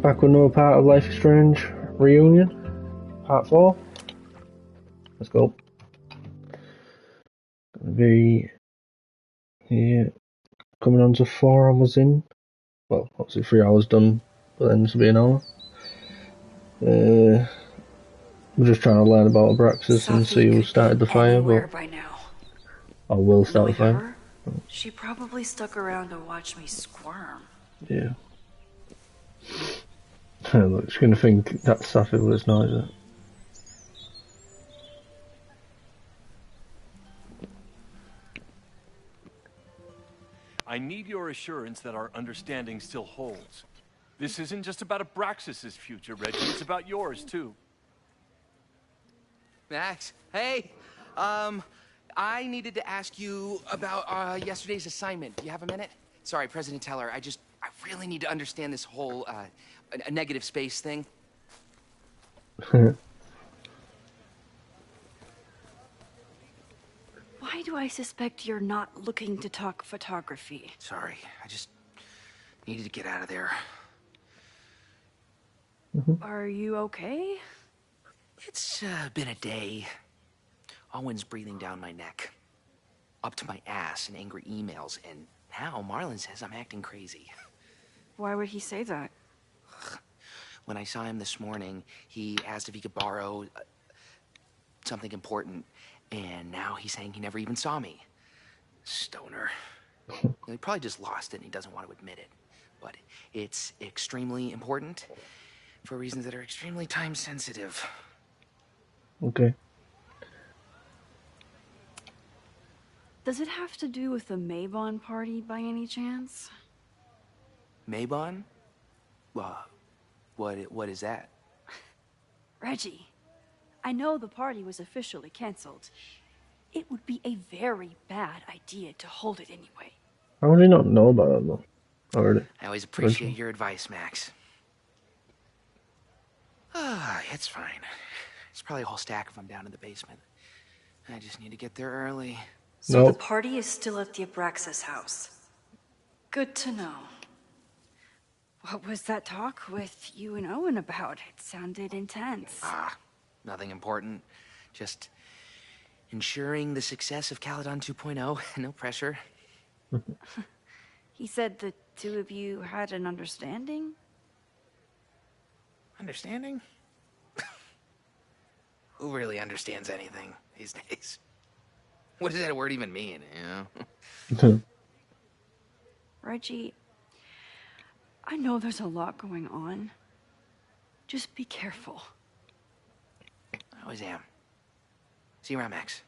Back with another part of Life is Strange Reunion, part 4. Let's go. Gonna be here, coming on to 4 hours in. Well, obviously 3 hours done, but then this will be an hour. We're just trying to learn about Abraxas and see who started the fire, but by now. I will start the fire. Her, she probably stuck around to watch me squirm. Yeah. Look, she's gonna think that's SAFI, but it's not, is it? I need your assurance that our understanding still holds. This isn't just about Abraxas' future, Reggie. It's about yours, too. Max, hey. I needed to ask you about yesterday's assignment. Do you have a minute? Sorry, President Teller, I really need to understand this whole, a negative space thing. Why do I suspect you're not looking to talk photography? Sorry, I just needed to get out of there. Are you okay? It's been a day. Owen's breathing down my neck, up to my ass in angry emails, and now Marlon says I'm acting crazy. Why would he say that? When I saw him this morning, he asked if he could borrow something important, and now he's saying he never even saw me. Stoner. He probably just lost it and he doesn't want to admit it. But it's extremely important for reasons that are extremely time sensitive. Okay. Does it have to do with the Maybon party by any chance? Maybon? What is that? Reggie, I know the party was officially canceled. It would be a very bad idea to hold it anyway. How would you not know about it though? Already. I always appreciate your advice, Max. It's fine. There's probably a whole stack of them down in the basement. I just need to get there early. So the party is still at the Abraxas house. Good to know. What was that talk with you and Owen about? It sounded intense. Nothing important. Just ensuring the success of Caledon 2.0. No pressure. He said the two of you had an understanding? Understanding? Who really understands anything these days? What does that word even mean, you know? Reggie, I know there's a lot going on. Just be careful. I always am. See you around, Max.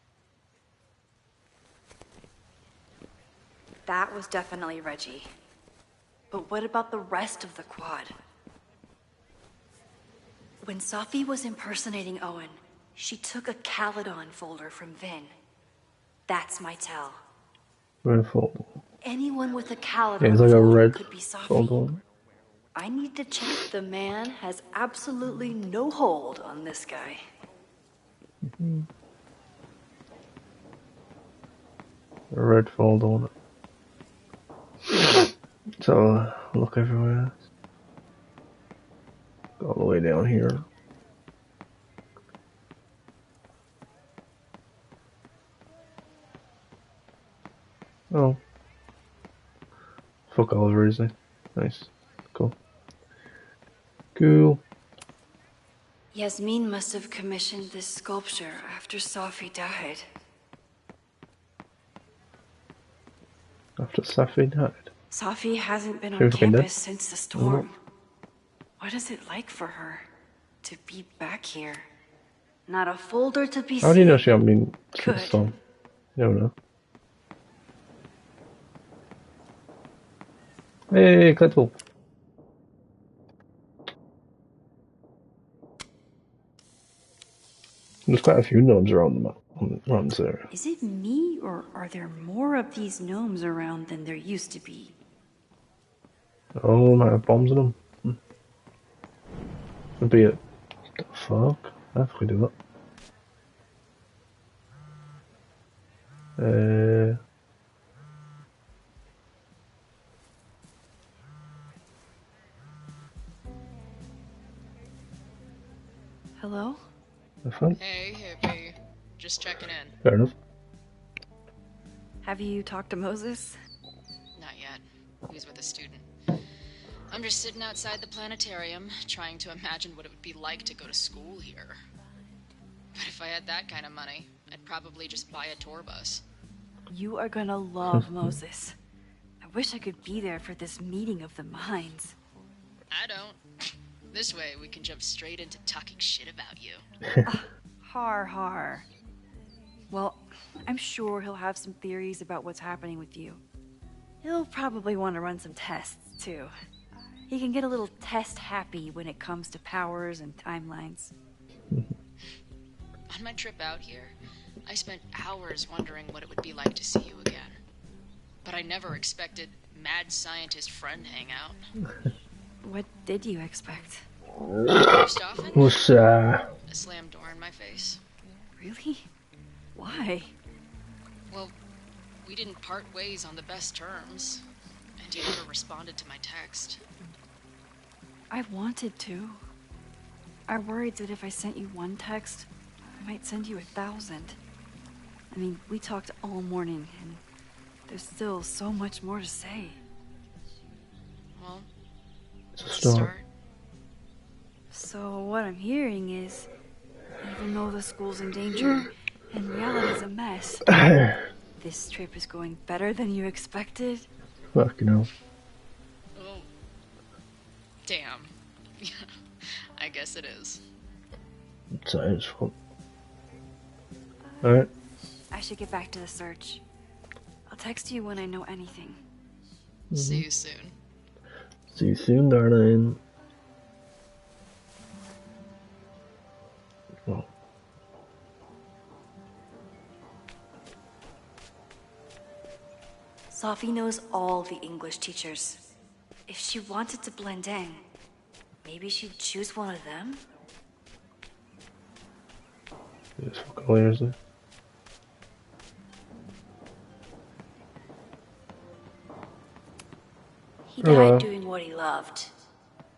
That was definitely Reggie. But what about the rest of the quad? When SAFI was impersonating Owen, she took a Caledon folder from Vin. That's my tell. Red folder. Anyone with a Caledon it's like a red could be SAFI. folder. I need to check the man has absolutely no hold on this guy. A red folder on it. So look everywhere. Go all the way down here. Oh. Fuck all over easy. Nice. Cool. Cool. Yasmin must have commissioned this sculpture after SAFI died. After SAFI died? SAFI hasn't been She on was fucking dead? campus since the storm. What is it like for her to be back here? Not a folder to be How do you know seen. she hasn't been Good. since storm? You don't know. Hey, collectible. There's quite a few gnomes around the map, around this area. Is it me, or are there more of these gnomes around than there used to be? Oh, might have bombs in them. Could be it. What the fuck? How do we do that? Hello? Hey, hippie. Just checking in. Fair enough. Have you talked to Moses? Not yet. He's with a student. I'm just sitting outside the planetarium, trying to imagine what it would be like to go to school here. But if I had that kind of money, I'd probably just buy a tour bus. You are gonna love Moses. I wish I could be there for this meeting of the minds. I don't. This way, we can jump straight into talking shit about you. Har. Well, I'm sure he'll have some theories about what's happening with you. He'll probably want to run some tests, too. He can get a little test happy when it comes to powers and timelines. On my trip out here, I spent hours wondering what it would be like to see you again. But I never expected mad scientist friend hangout. What did you expect? Most often, Was a slammed door in my face. Really? Why? Well, we didn't part ways on the best terms, and you never responded to my text. I wanted to. I worried that if I sent you one text, I might send you 1,000. I mean, we talked all morning, and there's still so much more to say. Well, it's a let's start. start. So what I'm hearing is, even though the school's in danger and reality's a mess, this trip is going better than you expected? Fucking hell. Oh. Damn. I guess it is. Science fuck. Alright. I should get back to the search. I'll text you when I know anything. See you soon. See you soon, darling. Oh. SAFI knows all the English teachers. If she wanted to blend in, maybe she'd choose one of them? It's fucking hilarious. He Hello. died doing what he loved.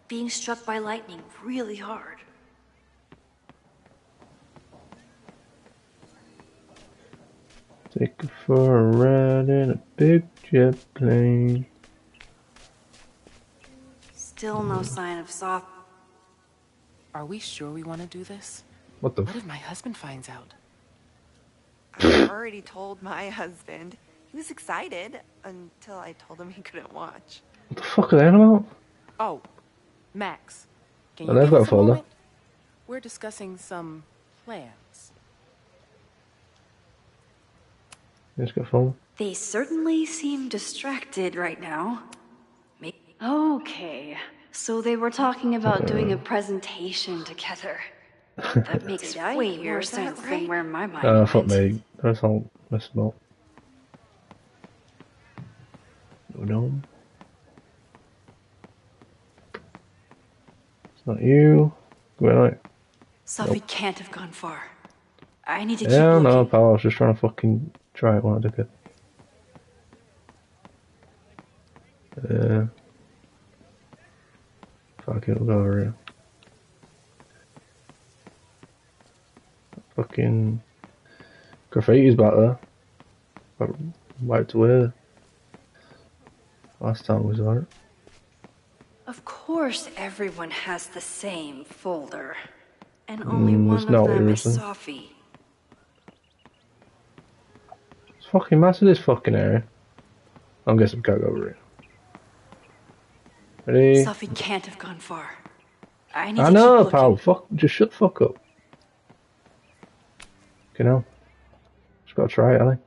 Being struck by lightning really hard. Take her for a ride in a big jet plane. Still no sign of SAFI. Are we sure we want to do this? What the What if my husband finds out? I already told my husband. He was excited until I told him he couldn't watch. What the fuck are they on about? Oh, Max, can Oh, you they've give got us a folder. moment? We're discussing some plans. Let's get phone. They certainly seem distracted right now. Okay, so they were talking about doing a presentation together. That makes way more sense than where my mind Fuck went. me. That's all messed about. No. It's not you. Go away. SAFI can't have gone far. I need to keep Yeah, looking. no, pal. I was just trying to fucking try it when I did it. Fuck it, we'll go over here. Fucking graffiti's back there. Got wiped away. Last time was on it. Of course everyone has the same folder. And only one there's of no them is reason. SAFI. It's fucking massive, this fucking area. I'm guessing we can't go over here. Ready? SAFI can't have gone far. I need I to know, keep pal. looking. Fuck, just shut the fuck up. You know, just gotta try it, I think.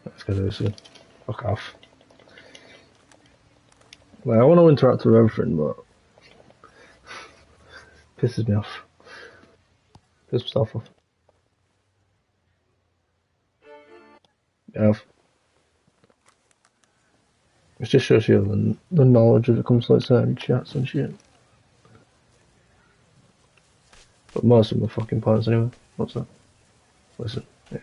Let's go do this again. Fuck off. Well, I want to interact with everything, but pisses me off. Pisses myself off. Yeah. It just shows you the knowledge as it comes to like certain chats and shit. But most of them are fucking points anyway. What's that? Listen. Yeah.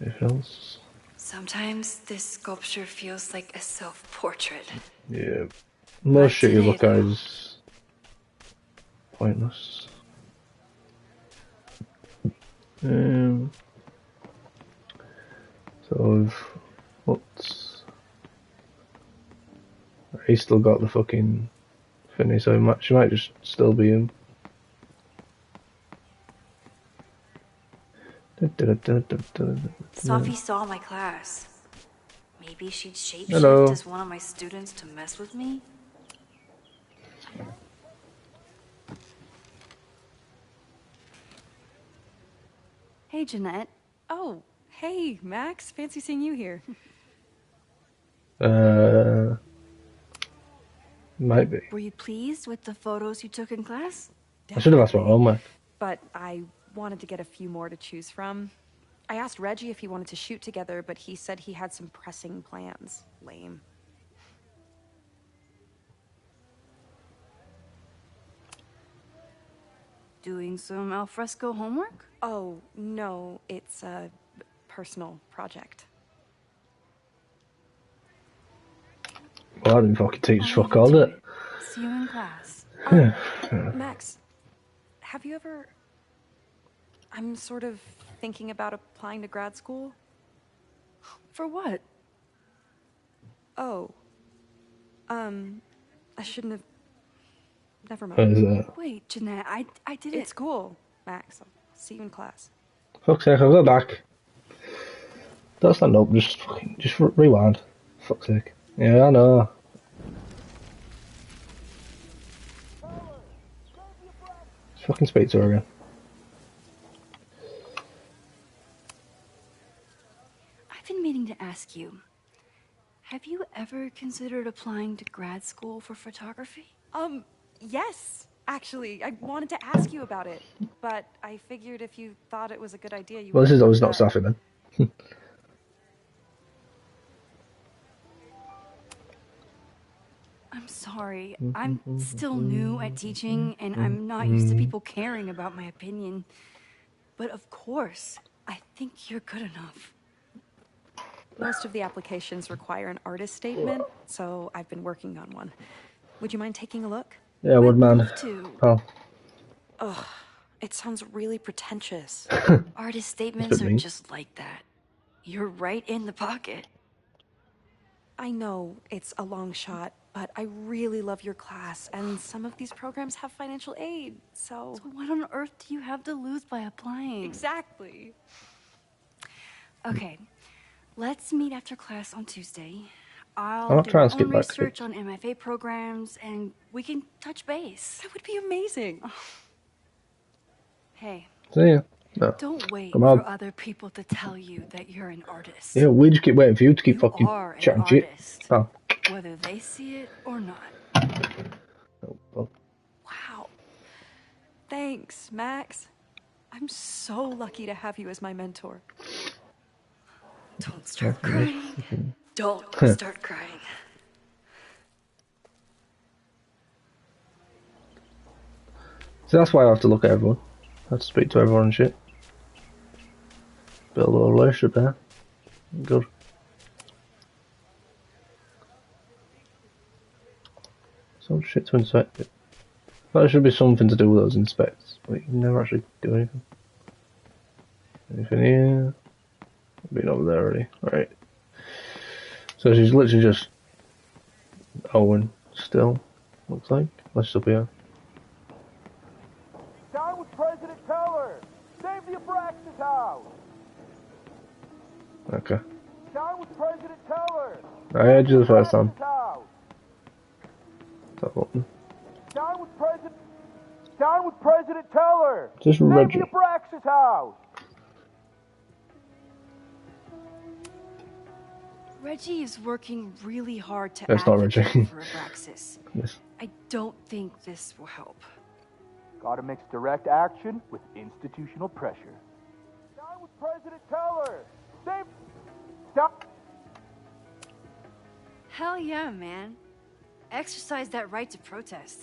Anything else? Sometimes this sculpture feels like a self-portrait. Yeah. Most shit you today, look at though. is pointless. So what's... He's still got the fucking thingy, so she might just still be him. SAFI saw my class. Maybe she'd shapeshift Hello. as one of my students to mess with me? Hey, Jeanette. Oh, hey, Max. Fancy seeing you here. Might be. Were you pleased with the photos you took in class? I should have asked about homework. But I wanted to get a few more to choose from. I asked Reggie if he wanted to shoot together, but he said he had some pressing plans. Lame. Doing some alfresco homework? Oh, no, it's a personal project. Well, I didn't fucking teach I'll fuck leave all, you to did it. See you in class. Max, have you ever... I'm sort of thinking about applying to grad school. For what? Oh. I shouldn't have... Never What mind. is that? Wait, Jeanette, I didn't... It's cool, Max. I'll see you in class. Fuck's sake, I'll go back. Don't stand up, just rewind. Fuck's sake. Yeah, I know. Just fucking speak to her again. I've been meaning to ask you. Have you ever considered applying to grad school for photography? Yes. Actually, I wanted to ask you about it, but I figured if you thought it was a good idea, you Well, this is always not that. SAFI then. I'm sorry. I'm still new at teaching, and I'm not used to people caring about my opinion. But of course, I think you're good enough. Most of the applications require an artist statement, so I've been working on one. Would you mind taking a look? Yeah, I'd Woodman. love to. Oh. Ugh, it sounds really pretentious. Artist statements are mean. just like that. You're right in the pocket. I know it's a long shot, but I really love your class, and some of these programs have financial aid, so... So what on earth do you have to lose by applying? Exactly. Okay, let's meet after class on Tuesday. I'll I'll do try my and skip own back to it. research on MFA programs, and we can touch base. That would be amazing. Hey, See ya. No. don't wait Come on. for other people to tell you that you're an artist. Yeah, we just keep waiting for you to keep You fucking are an chatting shit. artist, Oh. whether they see it or not. Oh, well. Wow. Thanks, Max. I'm so lucky to have you as my mentor. Don't start crying. Don't start crying. So that's why I have to look at everyone. I have to speak to everyone and shit. Build a little relationship there. Good. Some shit to inspect it. There should be something to do with those inspects, but you never actually do anything. Anything here? Been over there already. Right. So she's literally just Owen still, looks like. Let's just up here. Down with President Keller! Save the Abraxas house! Okay. Down with President Keller! I heard you the first time. Abraxas house! That button. Down with President Keller! Just Save Reggie. the Abraxas house! Reggie is working really hard to That's not advocate Reggie. for Abraxas. Yes. I don't think this will help. Gotta mix direct action with institutional pressure. Down with President Keller! Save... Stop! Hell yeah, man. Exercise that right to protest.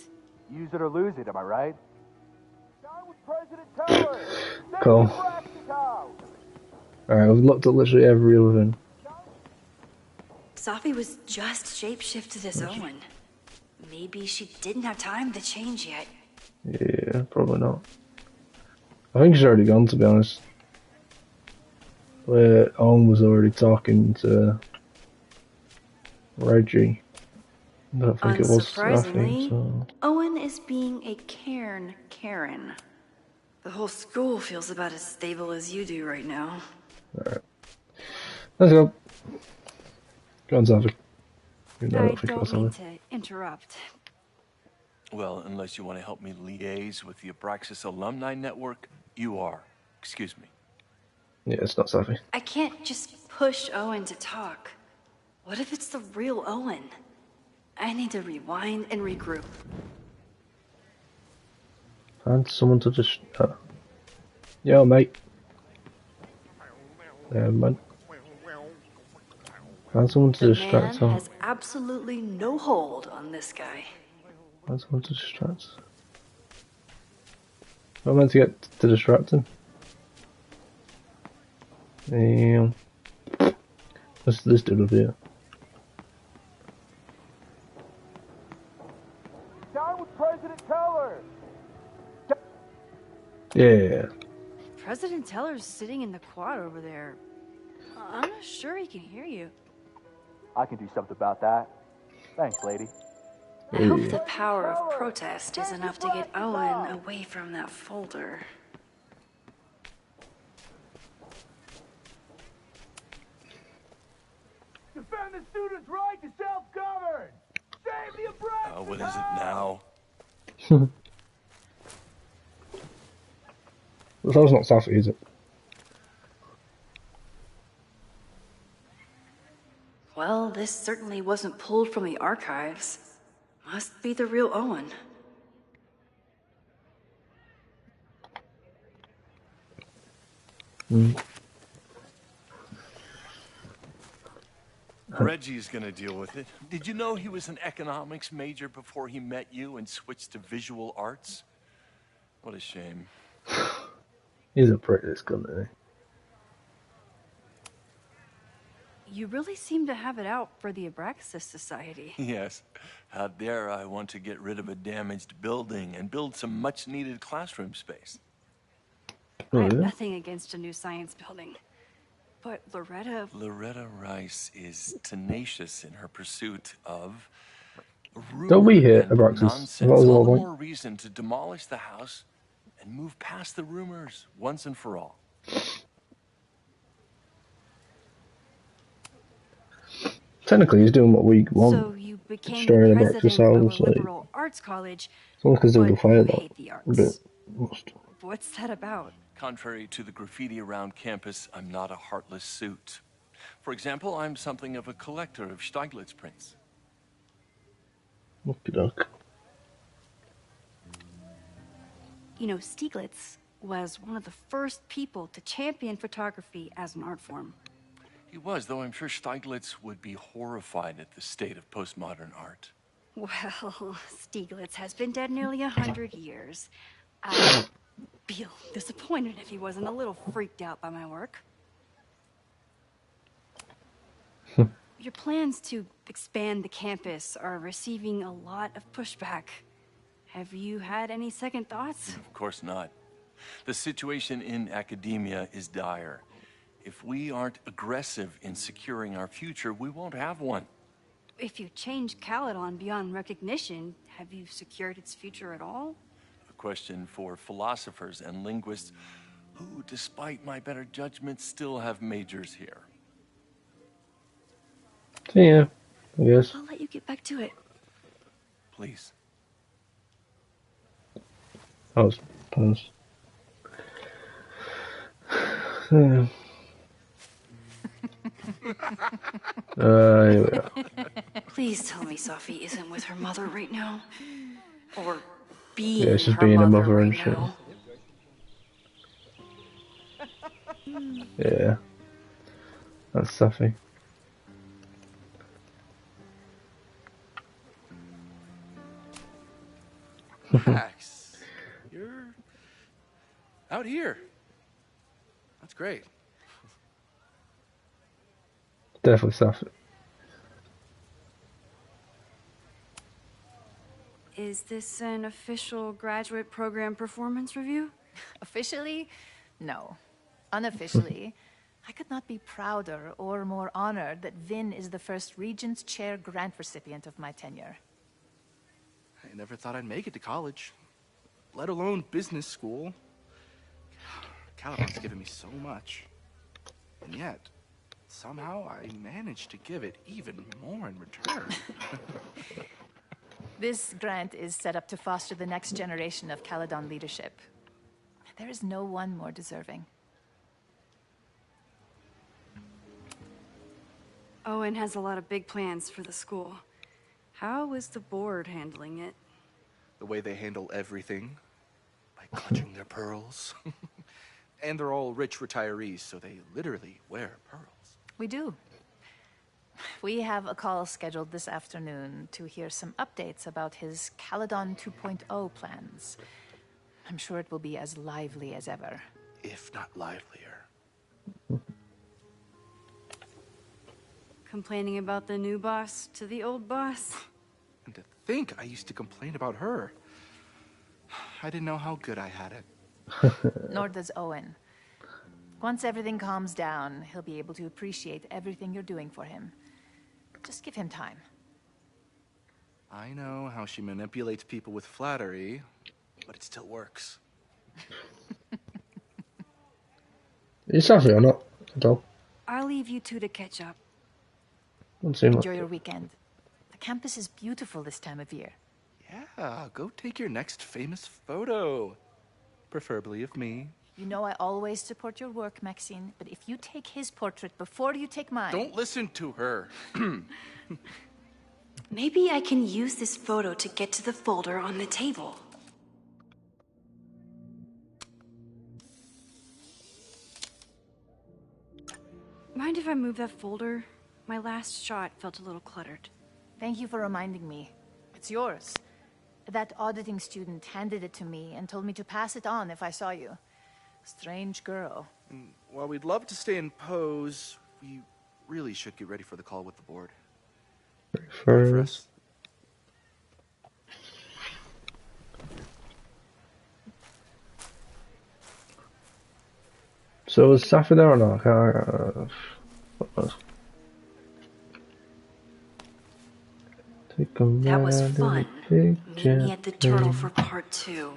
Use it or lose it, am I right? Down with President Keller! Save Cool. the Abraxas house! Alright, we've looked at literally every other thing. SAFI was just shapeshifted as Owen. Maybe she didn't have time to change yet. Yeah, probably not. I think she's already gone, to be honest. Owen was already talking to Reggie. I don't think it was SAFI, so... Owen is being a cairn Karen. The whole school feels about as stable as you do right now. Alright. Let's go. Go on, SAFI. I don't mean to interrupt. Well, unless you want to help me liaise with the Abraxas Alumni Network, you are. Excuse me. Yeah, it's not SAFI. I can't just push Owen to talk. What if it's the real Owen? I need to rewind and regroup. Find someone to just... Yo, mate. Man. Find someone to distract The man him. has absolutely no hold on this guy. Find someone to distract. I'm meant to get to distract him. This dude over here. Down with President Teller! Yeah. President Teller's sitting in the quad over there. I'm not sure he can hear you. I can do something about that. Thanks, lady. I hope the power of protest is enough to get Owen away from that folder. Defend the students' right to self-govern! Save the oppressed! What is it now? Well, that's not SAFI, is it? Well, this certainly wasn't pulled from the archives. Must be the real Owen. Reggie's gonna deal with it. Did you know he was an economics major before he met you and switched to visual arts? What a shame. He's a prick, this guy, isn't You really seem to have it out for the Abraxas Society. Yes. Out there, I want to get rid of a damaged building and build some much-needed classroom space. I have nothing against a new science building. But Loretta Rice is tenacious in her pursuit of Don't we hear and Abraxas? nonsense. That was All all the right. more reason to demolish the house and move past the rumors once and for all. Technically, he's doing what we want. So you became Destroying the Abraxas president of a house, like... liberal arts college, It's only because they but would fire you that. hate the A arts. bit. Must. What's that about? Contrary to the graffiti around campus, I'm not a heartless suit. For example, I'm something of a collector of Stieglitz prints. Okey-doke. You know, Stieglitz was one of the first people to champion photography as an art form. He was, though I'm sure Stieglitz would be horrified at the state of postmodern art. Well, Stieglitz has been dead nearly 100 years. I'd feel disappointed if he wasn't a little freaked out by my work. Your plans to expand the campus are receiving a lot of pushback. Have you had any second thoughts? Of course not. The situation in academia is dire. If we aren't aggressive in securing our future, we won't have one. If you change Caledon beyond recognition, have you secured its future at all? A question for philosophers and linguists who, despite my better judgment, still have majors here. So, yeah, I guess. I'll let you get back to it. Please. I was paused. Yeah. Here we are. Please tell me Safi isn't with her mother right now. Or being Yeah, she's her being a mother mother right and shit. now. Yeah. That's SAFI. Max, you're out here. That's great. Definitely SAFI. Is this an official graduate program performance review? Officially? No. Unofficially, I could not be prouder or more honored that Vin is the first Regents Chair grant recipient of my tenure. I never thought I'd make it to college, let alone business school. Caliban's given me so much. And yet, somehow I managed to give it even more in return. This grant is set up to foster the next generation of Caledon leadership. There is no one more deserving. Owen has a lot of big plans for the school. How is the board handling it? The way they handle everything, by clutching their pearls. And they're all rich retirees, so they literally wear pearls. We do. We have a call scheduled this afternoon to hear some updates about his Caledon 2.0 plans. I'm sure it will be as lively as ever. If not livelier. Complaining about the new boss to the old boss? And to think I used to complain about her. I didn't know how good I had it. Nor does Owen. Once everything calms down, he'll be able to appreciate everything you're doing for him. Just give him time. I know how she manipulates people with flattery, but it still works. Is SAFI or not at all? I'll leave you two to catch up. Don't seem like Enjoy your weekend. The campus is beautiful this time of year. Yeah, go take your next famous photo. Preferably of me. You know I always support your work, Maxine, but if you take his portrait before you take mine... Don't listen to her. Maybe I can use this photo to get to the folder on the table. Mind if I move that folder? My last shot felt a little cluttered. Thank you for reminding me. It's yours. That auditing student handed it to me and told me to pass it on if I saw you. Strange girl. And while we'd love to stay in pose, we really should get ready for the call with the board. first. So was SAFI there or not? That was fun. Meet me at the turtle for part 2.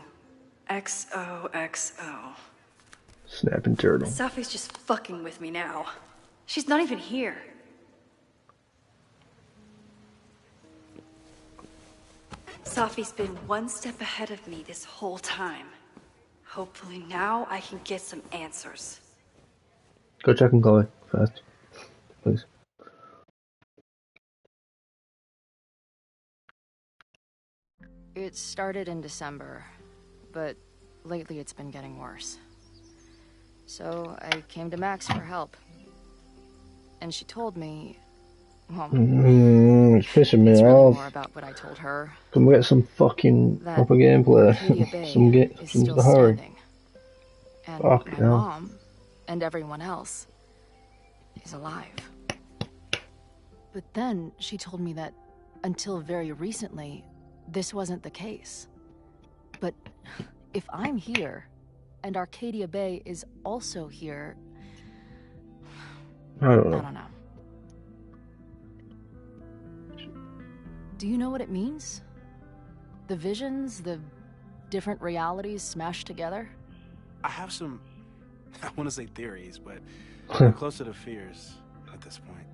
XOXO. Snapping turtle. Safi's just fucking with me now. She's not even here. Safi's been one step ahead of me this whole time. Hopefully now I can get some answers. Go check on Chloe first, please. It started in December, but lately it's been getting worse. So I came to Max for help. And she told me, well, it's pissing me it's really off. more about what I told her. Can we get some fucking That proper gameplay? Arcadia Bay some is still hurry. standing. And Fucking my hell. mom and everyone else is alive. But then she told me that until very recently, this wasn't the case. But if I'm here, and Arcadia Bay is also here, I don't I know. don't know. Do you know what it means? The visions, the different realities smashed together? I have some, I want to say theories, but I'm closer to fears at this point.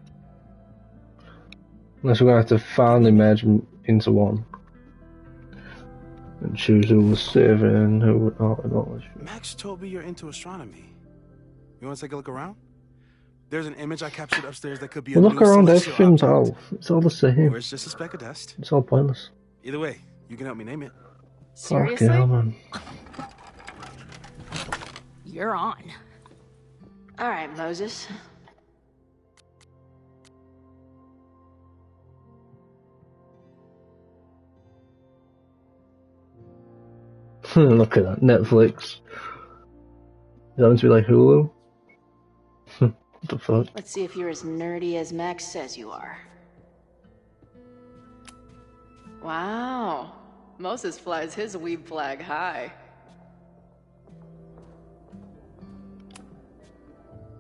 Unless we're gonna have to finally merge them into one. And choose who was saving and who would not and all that shit. Max told me you're into astronomy. You want to take a look around? There's an image I captured upstairs that could be a Well, look new around, celestial everything's object. all. It's all the same. Or it's just a speck of dust. It's all pointless. Either way, you can help me name it. Seriously? Fucking hell, man. You're on. All right, Moses. Look at that, Netflix. Is that meant to be like Hulu? What the fuck? Let's see if you're as nerdy as Max says you are. Wow. Moses flies his weeb flag high.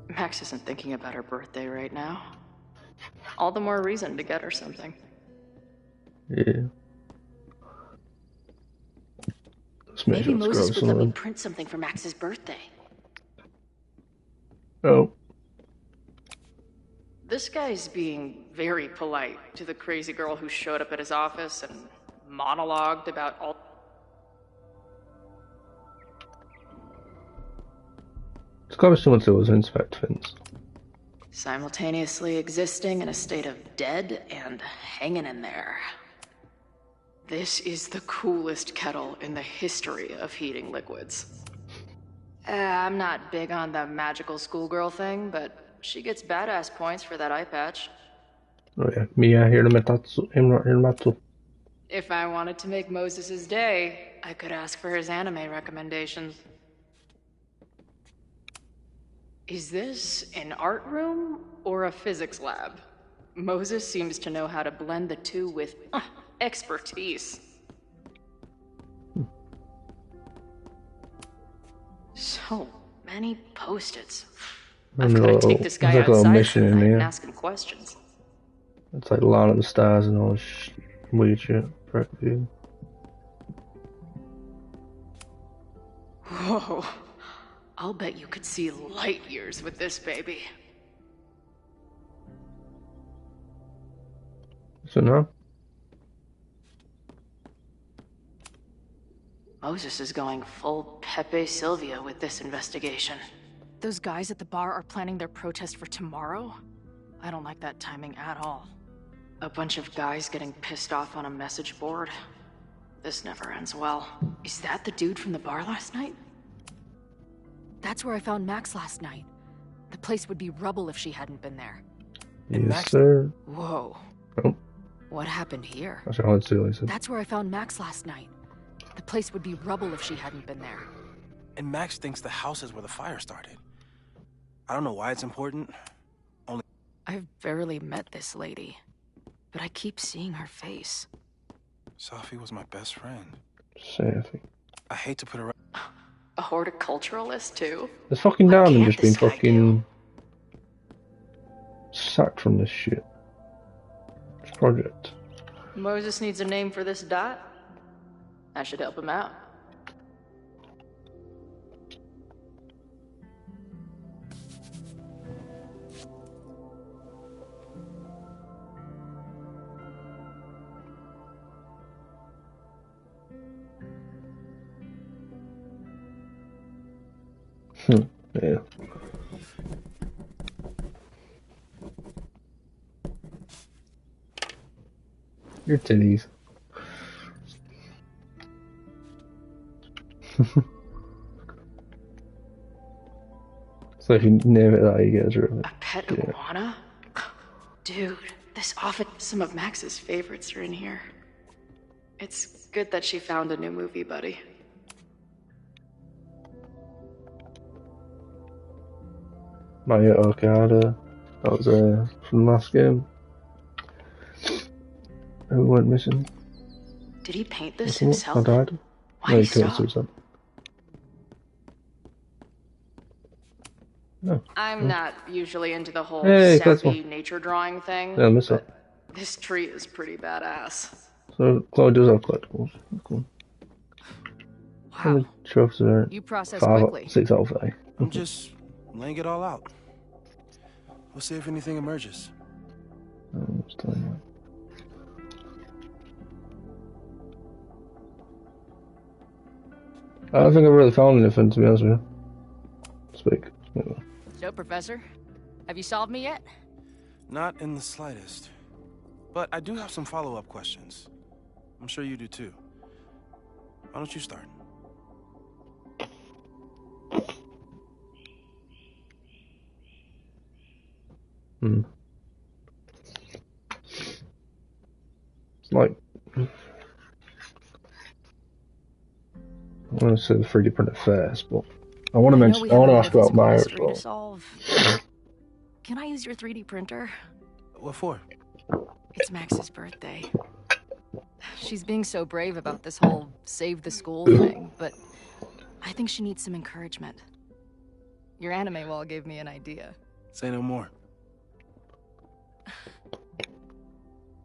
Max isn't thinking about her birthday right now. All the more reason to get her something. Yeah. Maybe Moses would let me print something for Max's birthday. Oh. This guy's being very polite to the crazy girl who showed up at his office and monologued about all... It's got to be someone to inspect things. Simultaneously existing in a state of dead and hanging in there. This is the coolest kettle in the history of heating liquids. I'm not big on the magical schoolgirl thing, but she gets badass points for that eye patch. Oh yeah, Mia Hirmatsu. If I wanted to make Moses' day, I could ask for his anime recommendations. Is this an art room or a physics lab? Moses seems to know how to blend the two with expertise. So many post-its. I've got to take this guy outside sometime and ask him questions. It's like line up the stars and all this weird shit. Whoa. I'll bet you could see light years with this baby. So now? Moses is going full Pepe Silvia with this investigation. Those guys at the bar are planning their protest for tomorrow? I don't like that timing at all. A bunch of guys getting pissed off on a message board. This never ends well. Is that the dude from the bar last night? That's where I found Max last night. The place would be rubble if she hadn't been there. Yes, sir. Whoa. Oh. What happened here? That's where I found Max last night. The place would be rubble if she hadn't been there. And Max thinks the house is where the fire started. I don't know why it's important. I've barely met this lady, but I keep seeing her face. SAFI was my best friend. SAFI. I hate to put her... A horticulturalist, too? There's fucking Diamond just been fucking sacked from this shit. This project. Moses needs a name for this dot. I should help him out. Yeah. Your titties. So if you name it that, you get rid of it. A pet iguana? Dude, this office, some of Max's favorites are in here. It's good that she found a new movie buddy. Maya Okada. That was from the last game. Who went missing? Did he paint this himself? I died. Why No, he stop? committed suicide. No. I'm not usually into the whole Hey, SAFI nature drawing thing. Yeah, I missed that. This tree is pretty badass. So Chloe does have collectibles. Cool. How many trophies are there? You process 5, quickly. 6 out of 5. I'm just laying it all out. We'll see if anything emerges. I don't think I've really found anything, to be honest with you. Speak. So, Professor, have you solved me yet? Not in the slightest. But I do have some follow-up questions. I'm sure you do too. Why don't you start? It's like... I want to say the 3D printer first, but... I want to mention... I want to ask about Maya as well. Can I use your 3D printer? What for? It's Max's birthday. She's being so brave about this whole save the school thing, but I think she needs some encouragement. Your anime wall gave me an idea. Say no more.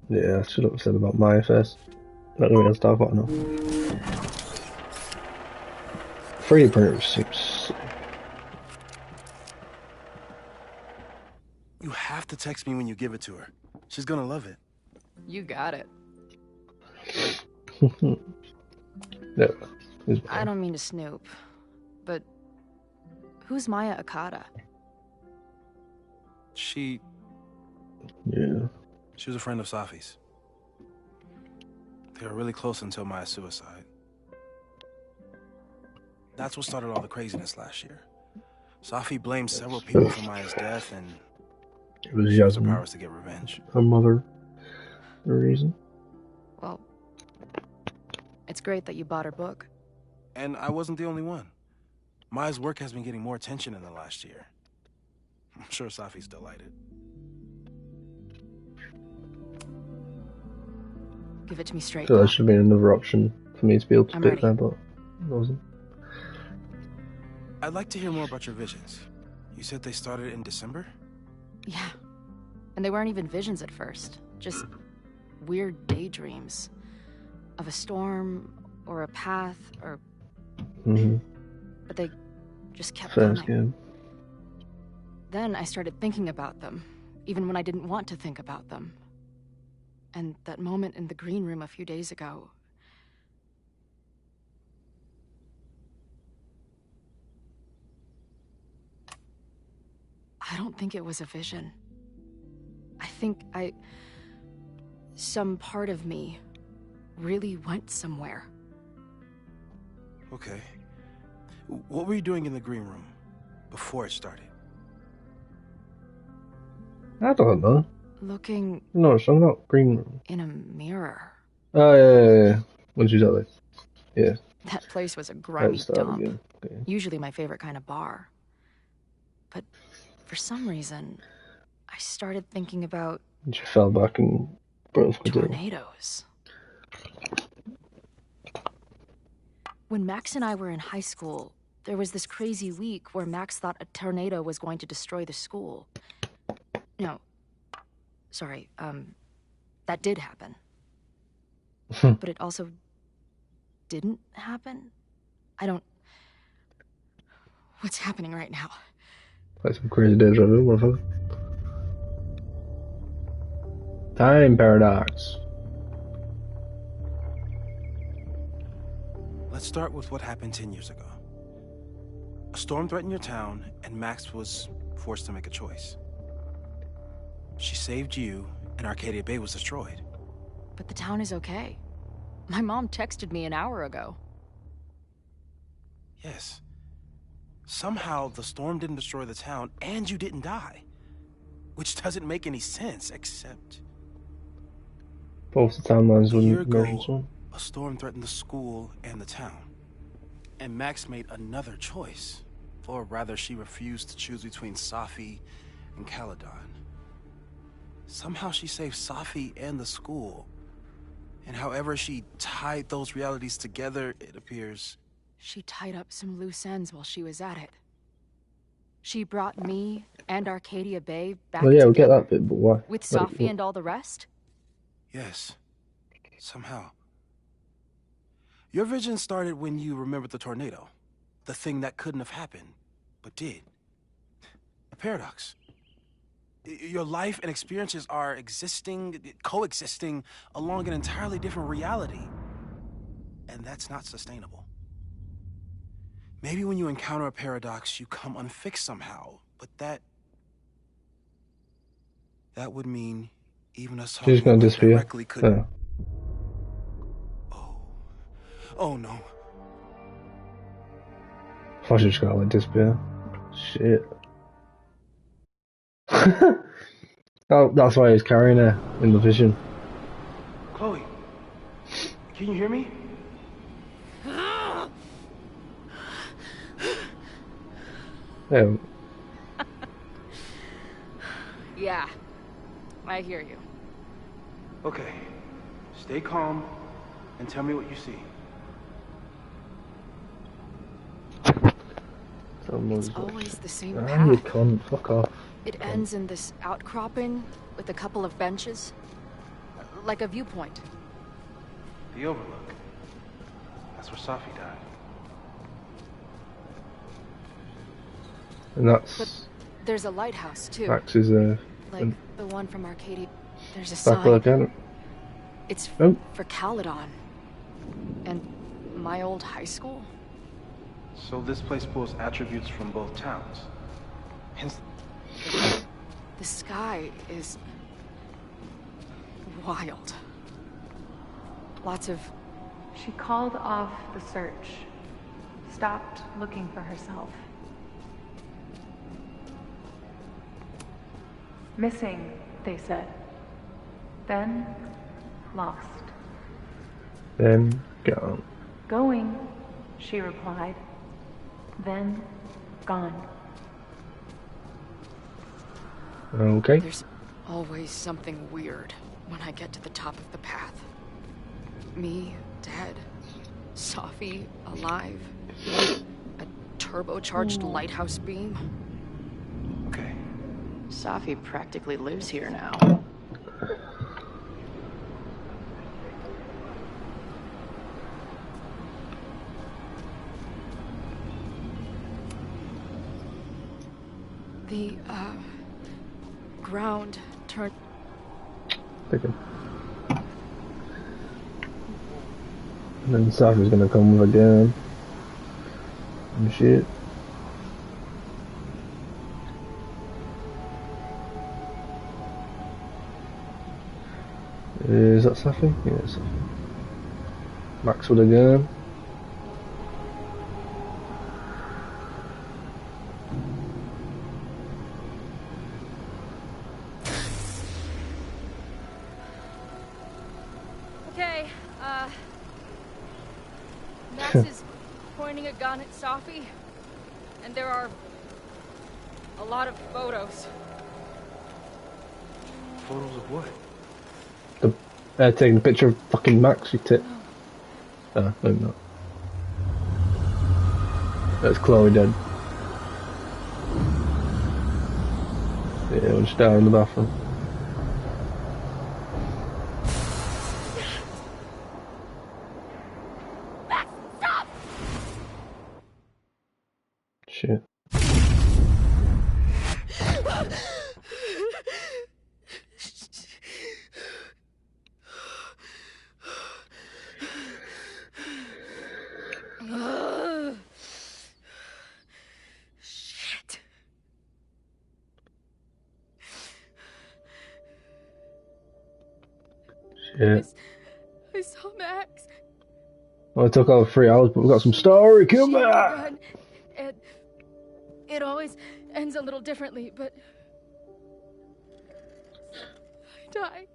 Yeah, I should have said about Maya first. Not going to start about now. 3D printer seems. You have to text me when you give it to her. She's gonna love it. You got it. Yeah, I don't mean to snoop, but who's Maya Okada? She was a friend of Safi's. They were really close until Maya's suicide. That's what started all the craziness last year. Safi blamed several people for Maya's death, and it was she used her Yasmin, powers to get revenge. her mother, the reason. Well, it's great that you bought her book. And I wasn't the only one. Maya's work has been getting more attention in the last year. I'm sure Safi's delighted. Give it to me straight. So that should be another option for me to be able to pick there, but it wasn't. I'd like to hear more about your visions. You said they started in December? Yeah. And they weren't even visions at first. Just weird daydreams. Of a storm, or a path, or... But they just kept coming. Then I started thinking about them, even when I didn't want to think about them. And that moment in the green room a few days ago... I don't think it was a vision. I think some part of me really went somewhere. Okay. What were you doing in the green room before it started? I don't know. Looking... No, it's not green room. In a mirror. Oh, yeah. When she's out there. Yeah. That place was a grimy dump. Okay. Usually my favorite kind of bar. But for some reason, I started thinking about... And she fell back and broke the tornadoes. When Max and I were in high school, there was this crazy week where Max thought a tornado was going to destroy the school. No. Sorry, that did happen. But it also didn't happen? I don't... What's happening right now? Like some crazy deja vu, motherfucker. Time paradox. Let's start with what happened 10 years ago. A storm threatened your town, and Max was forced to make a choice. She saved you, and Arcadia Bay was destroyed. But the town is okay. My mom texted me an hour ago. Yes. Somehow, the storm didn't destroy the town, and you didn't die. Which doesn't make any sense, except... Both the timelines A year wouldn't merge. ago, a storm threatened the school and the town. And Max made another choice. Or rather, she refused to choose between Safi and Caledon. Somehow she saved Safi and the school. And however she tied those realities together, it appears... She tied up some loose ends while she was at it. She brought me and Arcadia Bay back Well, yeah, together. we get that bit, but why? With Safi and all the rest? Yes. Somehow. Your vision started when you remembered the tornado. The thing that couldn't have happened, but did. A paradox. Your life and experiences are coexisting along an entirely different reality. And that's not sustainable. Maybe when you encounter a paradox, you come unfixed somehow, but that would mean even us talking about it directly could... Oh no. I thought she just got like disappear. Shit. Oh, that's why he's carrying her in the vision. Chloe, can you hear me? Yeah. Yeah, I hear you. Okay, stay calm and tell me what you see. It's always the same You path. cunt. Fuck off. It ends in this outcropping with a couple of benches. Like a viewpoint. The Overlook. That's where SAFI died. And that's... But there's a lighthouse, too. Max is like the one from Arcadia. There's a back sign. again. It's Oh. for Caledon. And my old high school? So this place pulls attributes from both towns. Hence... The sky is... wild. Lots of... She called off the search. Stopped looking for herself. Missing, they said. Then, lost. Then, gone. Going, she replied. Then, gone. Okay. There's always something weird when I get to the top of the path. Me, dead. SAFI, alive. A turbocharged lighthouse beam. Okay. SAFI practically lives here now. The, ground turned... Take him. And then SAFI's gonna come with a gun. And shit. Is that SAFI? Yeah, it's SAFI. Max with a gun. Okay, Max is pointing a gun at SAFI, and there are a lot of photos. Photos of what? Taking a picture of fucking Max, you tit. Maybe not. That's Chloe dead. Yeah, we'll just down in the bathroom. Max, stop! Shit. Shit. Shit. I saw Max. Well, it took over 3 hours, but we've got some story. Come back! Gun, and it always ends a little differently, but I died.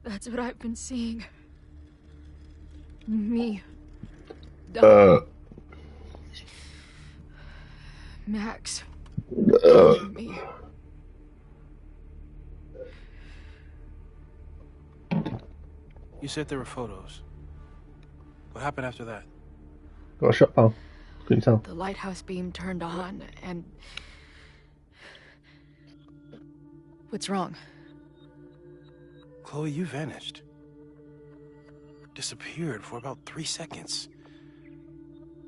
That's what I've been seeing. Me. Max. Me. You said there were photos. What happened after that? Got a shot, pal. Couldn't tell. The lighthouse beam turned on, and... What's wrong? Chloe, you vanished. Disappeared for about 3 seconds.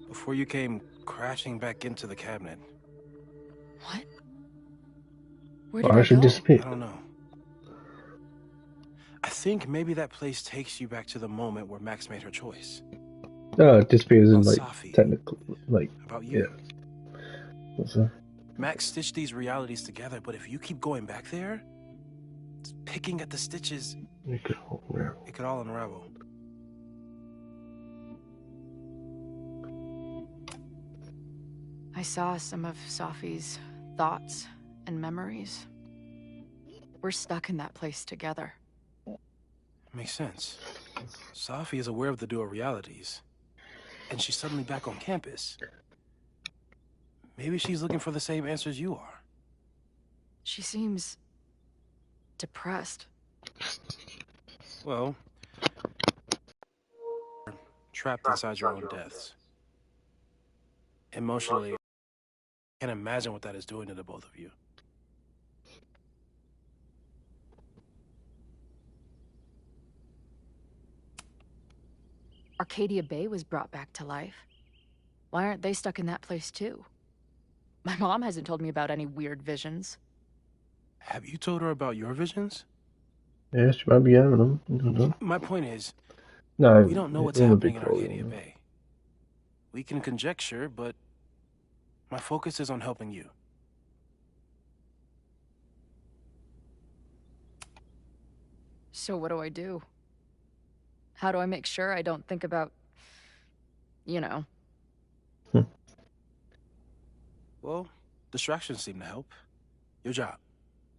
Before you came crashing back into the cabinet. What? Where did I actually go? disappeared. I don't know. I think maybe that place takes you back to the moment where Max made her choice. It disappears in, like, SAFI. technically, like, About you. yeah. What's that? Max stitched these realities together, but if you keep going back there, picking at the stitches, It could all unravel. I saw some of SAFI's thoughts and memories. We're stuck in that place together. Makes sense. SAFI is aware of the dual realities, and she's suddenly back on campus. Maybe she's looking for the same answers you are. She seems depressed. Well, trapped inside your own deaths. Emotionally, I can't imagine what that is doing to the both of you. Arcadia Bay was brought back to life. Why aren't they stuck in that place too? My mom hasn't told me about any weird visions. Have you told her about your visions? Yes, you might be having them. I don't know. My point is, No, we don't know what's only big happening in problem. Arcadia Bay. We can conjecture, but my focus is on helping you. So what do I do? How do I make sure I don't think about, you know? Well, distractions seem to help. Your job.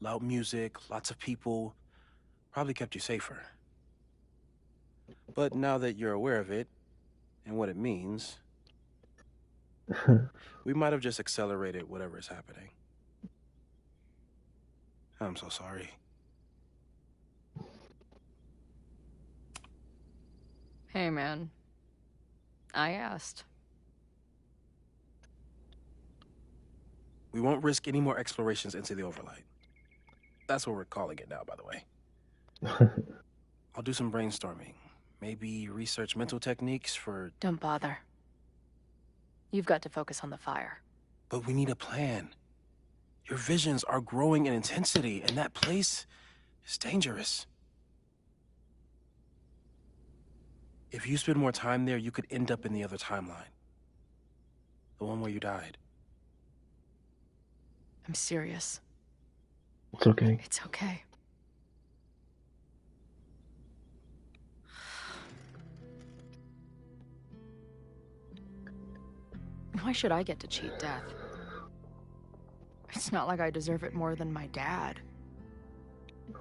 Loud music, lots of people, probably kept you safer. But now that you're aware of it, and what it means, we might have just accelerated whatever is happening. I'm so sorry. Hey, man. I asked. We won't risk any more explorations into the Overlight. That's what we're calling it now, by the way. I'll do some brainstorming. Maybe research mental techniques for... Don't bother. You've got to focus on the fire. But we need a plan. Your visions are growing in intensity, and that place is dangerous. If you spend more time there, you could end up in the other timeline. The one where you died. I'm serious. It's okay. It's okay. Why should I get to cheat death? It's not like I deserve it more than my dad.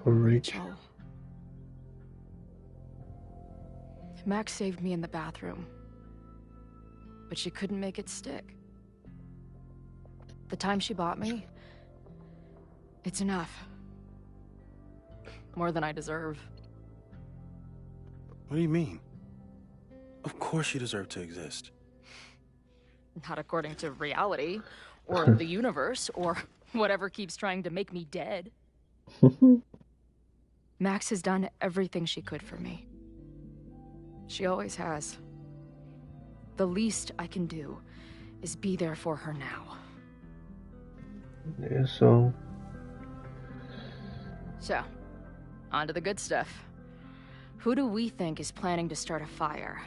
Or Rach. Joel. Max saved me in the bathroom. But she couldn't make it stick. The time she bought me, it's enough. More than I deserve. What do you mean? Of course you deserve to exist. Not according to reality, or the universe, or whatever keeps trying to make me dead. Max has done everything she could for me. She always has. The least I can do is be there for her now. Yeah, so... So, on to the good stuff. Who do we think is planning to start a fire?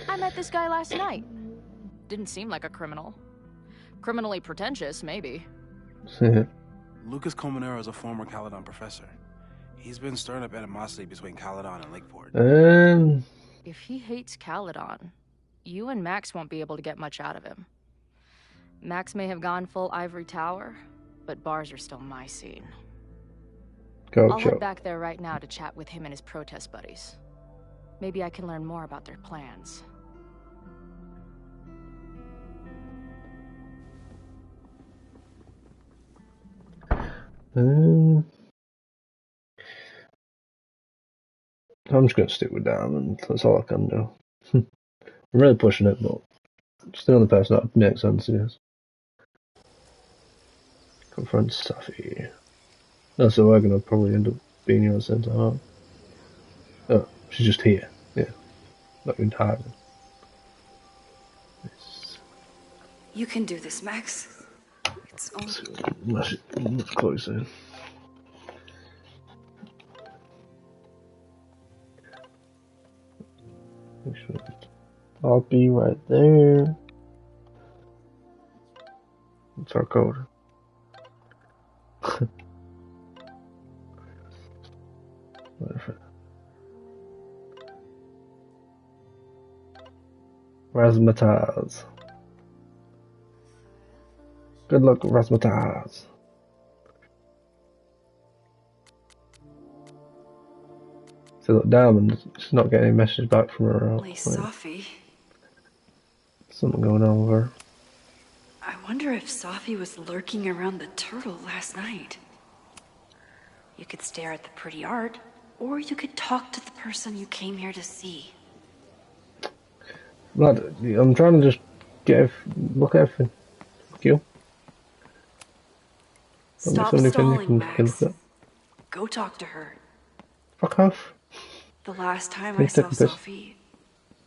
I met this guy last night. Didn't seem like a criminal. Criminally pretentious, maybe. Lucas Colmenero is a former Caledon professor. He's been stirring up animosity between Caledon and Lakeport. If he hates Caledon, you and Max won't be able to get much out of him. Max may have gone full Ivory Tower, but bars are still my scene. I'll head back there right now to chat with him and his protest buddies. Maybe I can learn more about their plans. I'm just going to stick with Diamond. That's all I can do. I'm really pushing it, but still the only person that makes sense, yes. Confront SAFI. No, so we're going to probably end up being here at the same time. Oh, she's just here. Yeah. Not even hiding. You can do this, Max. It's only... Let's close in. I'll be right there. It's our code. Razzmatazz. Good luck, Razzmatazz. So look, Diamond, she's not getting any message back from her. SAFI. Something going on with her. I wonder if SAFI was lurking around the turtle last night. You could stare at the pretty art, or you could talk to the person you came here to see. Lad, I'm trying to just look at everything. Fuck you. Stop stalling, Max. Go talk to her. Fuck off. The last time I saw SAFI,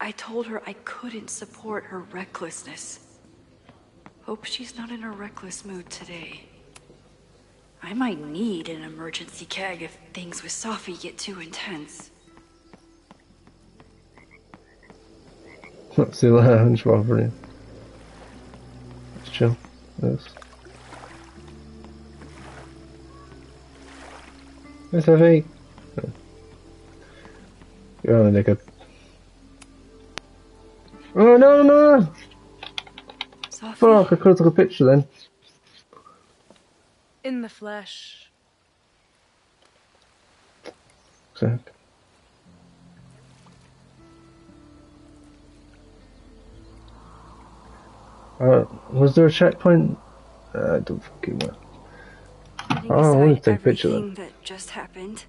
I told her I couldn't support her recklessness. Hope she's not in a reckless mood today. I might need an emergency keg if things with SAFI get too intense. See what happens, Robert. Let's chill. Yes. SAFI. You're on a naked. Oh no! Fuck, I could have took a picture then. In the flesh. Sick. Was there a checkpoint? I don't fucking know. Oh, I want to take a picture then. That just happened.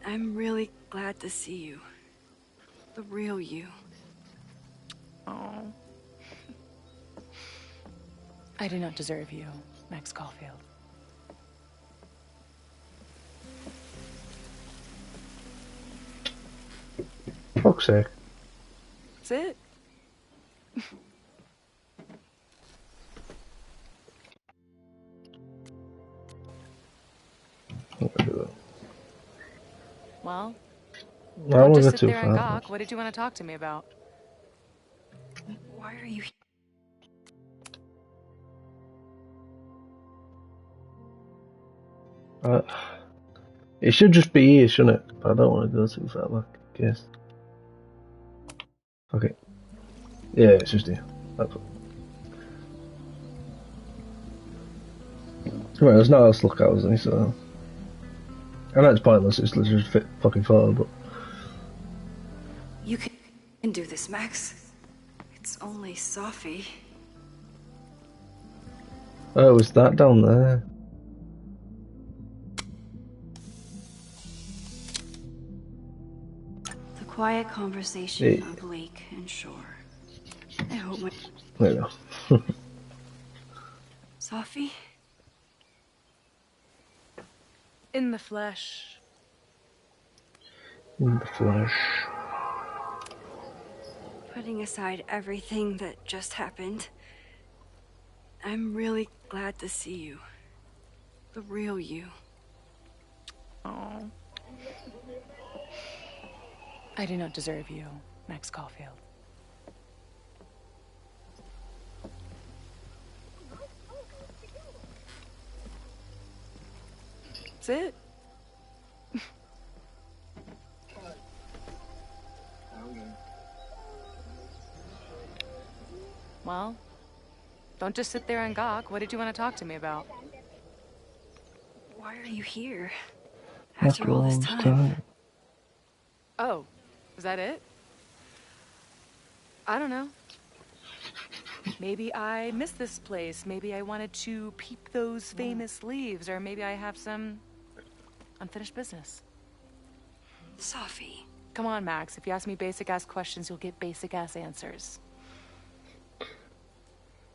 I'm really glad to see you. The real you. Oh. I do not deserve you, Max Caulfield. Fuck's sake. That's it. Well, don't just sit there and gawk. What did you want to talk to me about? Why are you here? It should just be here, shouldn't it? But I don't want to go too far back, I guess. Okay. Yeah, it's just here. That's all. Right, there's nothing else to look at, is there? So I know it's pointless, it's literally just a fucking photo, but... You can do this, Max. It's only SAFI. Oh, it was that down there. The quiet conversation of lake and shore. I hope my... There you go. SAFI? In the flesh. In the flesh. Putting aside everything that just happened, I'm really glad to see you. The real you. Oh. I do not deserve you, Max Caulfield. That's it. Well, don't just sit there and gawk. What did you want to talk to me about? Why are you here? After all this time. Oh, is that it? I don't know. Maybe I missed this place. Maybe I wanted to peep those famous leaves, or maybe I have some unfinished business. SAFI. Come on, Max. If you ask me basic-ass questions, you'll get basic-ass answers.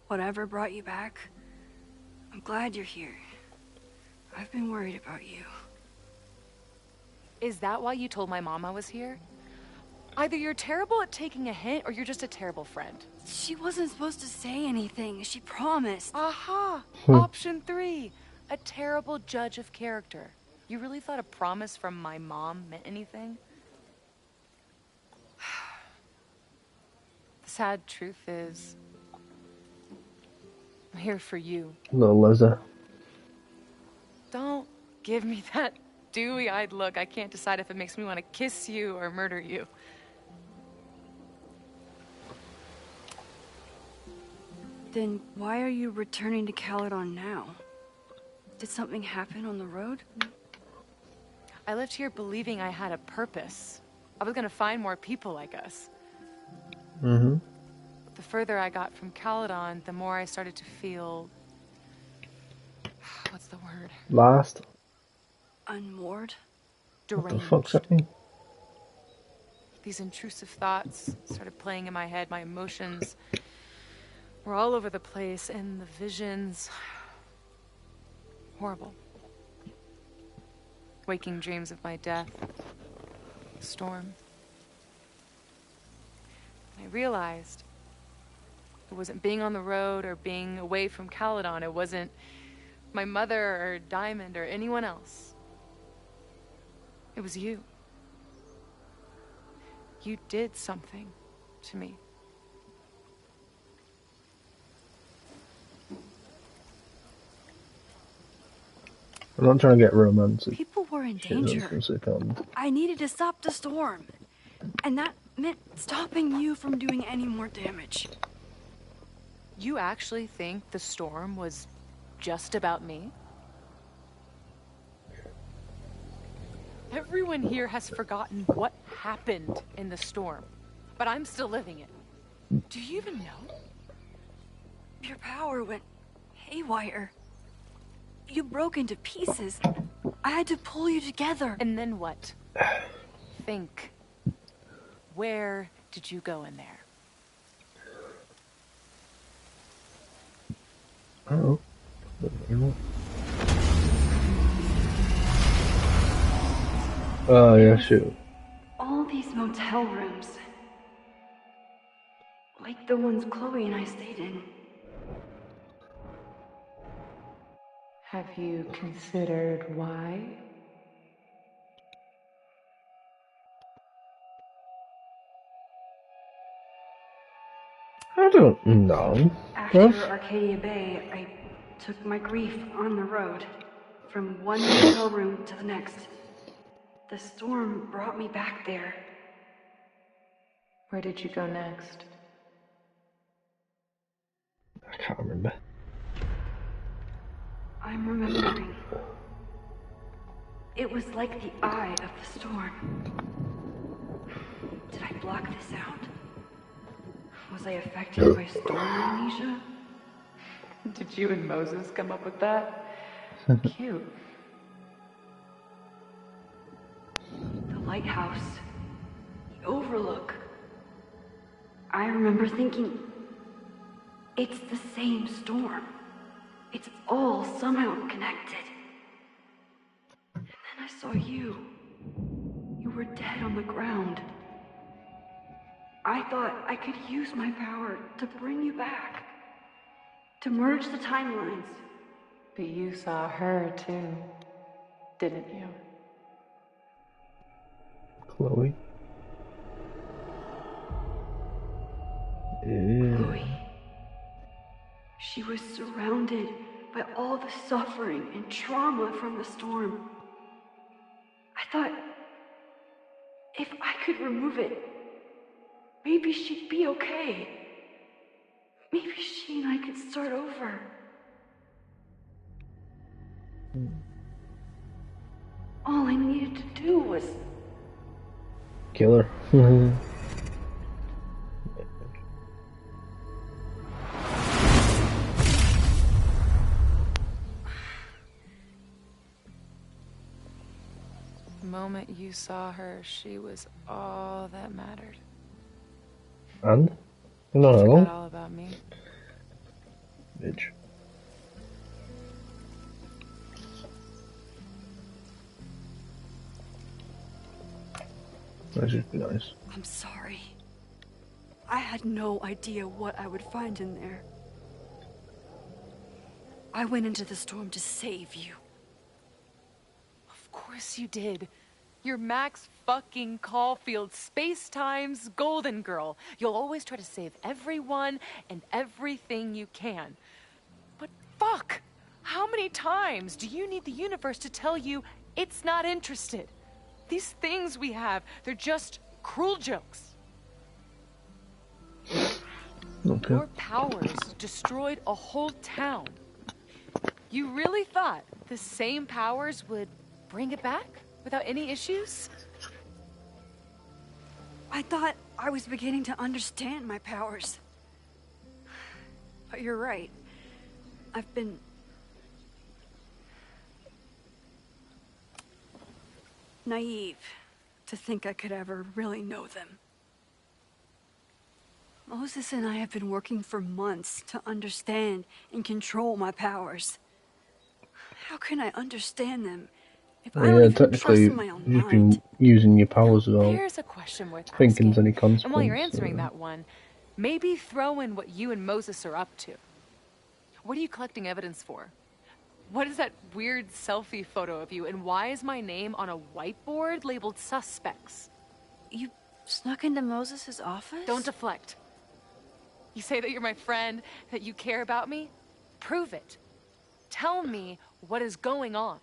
Whatever brought you back, I'm glad you're here. I've been worried about you. Is that why you told my mom I was here? Either you're terrible at taking a hint, or you're just a terrible friend. She wasn't supposed to say anything. She promised. Aha! Option 3. A terrible judge of character. You really thought a promise from my mom meant anything? The sad truth is, I'm here for you. Little Liza. Don't give me that dewy-eyed look. I can't decide if it makes me want to kiss you or murder you. Then why are you returning to Caledon now? Did something happen on the road? I left here believing I had a purpose. I was gonna find more people like us. Mm-hmm. The further I got from Caledon, the more I started to feel... What's the word? Last. Unmoored? What the Deranged. fuck's that mean? These intrusive thoughts started playing in my head. My emotions were all over the place, and the visions... horrible. Waking dreams of my death. Storm. I realized it wasn't being on the road or being away from Caledon. It wasn't my mother or Diamond or anyone else. It was you. You did something to me. I'm not trying to get romantic. People were in Shit, I was danger. gonna say calm. I needed to stop the storm. And that meant stopping you from doing any more damage. You actually think the storm was just about me? Everyone here has forgotten what happened in the storm, but I'm still living it. Do you even know? Your power went haywire. You broke into pieces. I had to pull you together. And then what? Think. Where did you go in there? Oh. Oh yeah, shoot. All these motel rooms. Like the ones Chloe and I stayed in. Have you considered why? I don't know. After Arcadia Bay, I took my grief on the road, from one hotel room to the next. The storm brought me back there. Where did you go next? I can't remember. I'm remembering. It was like the eye of the storm. Did I block this out? Was I affected by storm amnesia? Did you and Moses come up with that? Cute. The lighthouse. The overlook. I remember thinking, it's the same storm. It's all somehow connected. And then I saw you. You were dead on the ground. I thought I could use my power to bring you back. To merge the timelines. But you saw her too, didn't you? Chloe. Yeah. Chloe. She was surrounded by all the suffering and trauma from the storm. I thought, if I could remove it, maybe she'd be okay. Maybe she and I could start over. All I needed to do was... Kill her. The moment you saw her, she was all that mattered. And? No, She no. forgot all about me. Bitch. That should be nice. I'm sorry. I had no idea what I would find in there. I went into the storm to save you. Of course you did. You're Max fucking Caulfield, Space-Time's golden girl. You'll always try to save everyone and everything you can. But fuck! How many times do you need the universe to tell you it's not interested? These things we have, they're just cruel jokes. Okay. Your powers destroyed a whole town. You really thought the same powers would bring it back without any issues? I thought I was beginning to understand my powers. But you're right. I've been... naive to think I could ever really know them. Moses and I have been working for months to understand and control my powers. How can I understand them if I don't even trust in my own you've mind? been using your powers at all. There's a question worth Thinking's asking. any consequence. And while you're answering that one, maybe throw in what you and Moses are up to. What are you collecting evidence for? What is that weird selfie photo of you, and why is my name on a whiteboard labeled suspects? You snuck into Moses' office? Don't deflect. You say that you're my friend, that you care about me? Prove it. Tell me what is going on.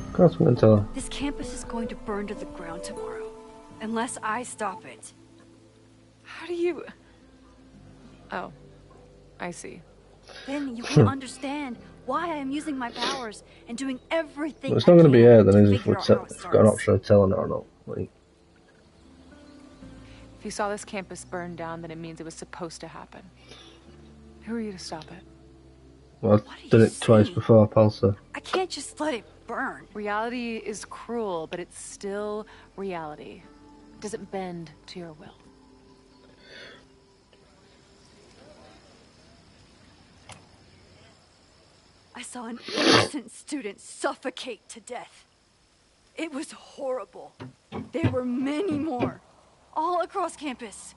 Of course I'm gonna tell her. This campus is going to burn to the ground tomorrow, unless I stop it. How do you... Oh, I see. Then you can understand why I am using my powers and doing everything Well, it's not going to be her then, is it? If we've starts. got an option of telling her or not. Like, If you saw this campus burn down, then it means it was supposed to happen. Who are you to stop it? well, I've done it twice before, Palsa. I can't just let it burn. Reality is cruel, but it's still reality. It doesn't bend to your will. I saw an innocent student suffocate to death. It was horrible. There were many more, all across campus.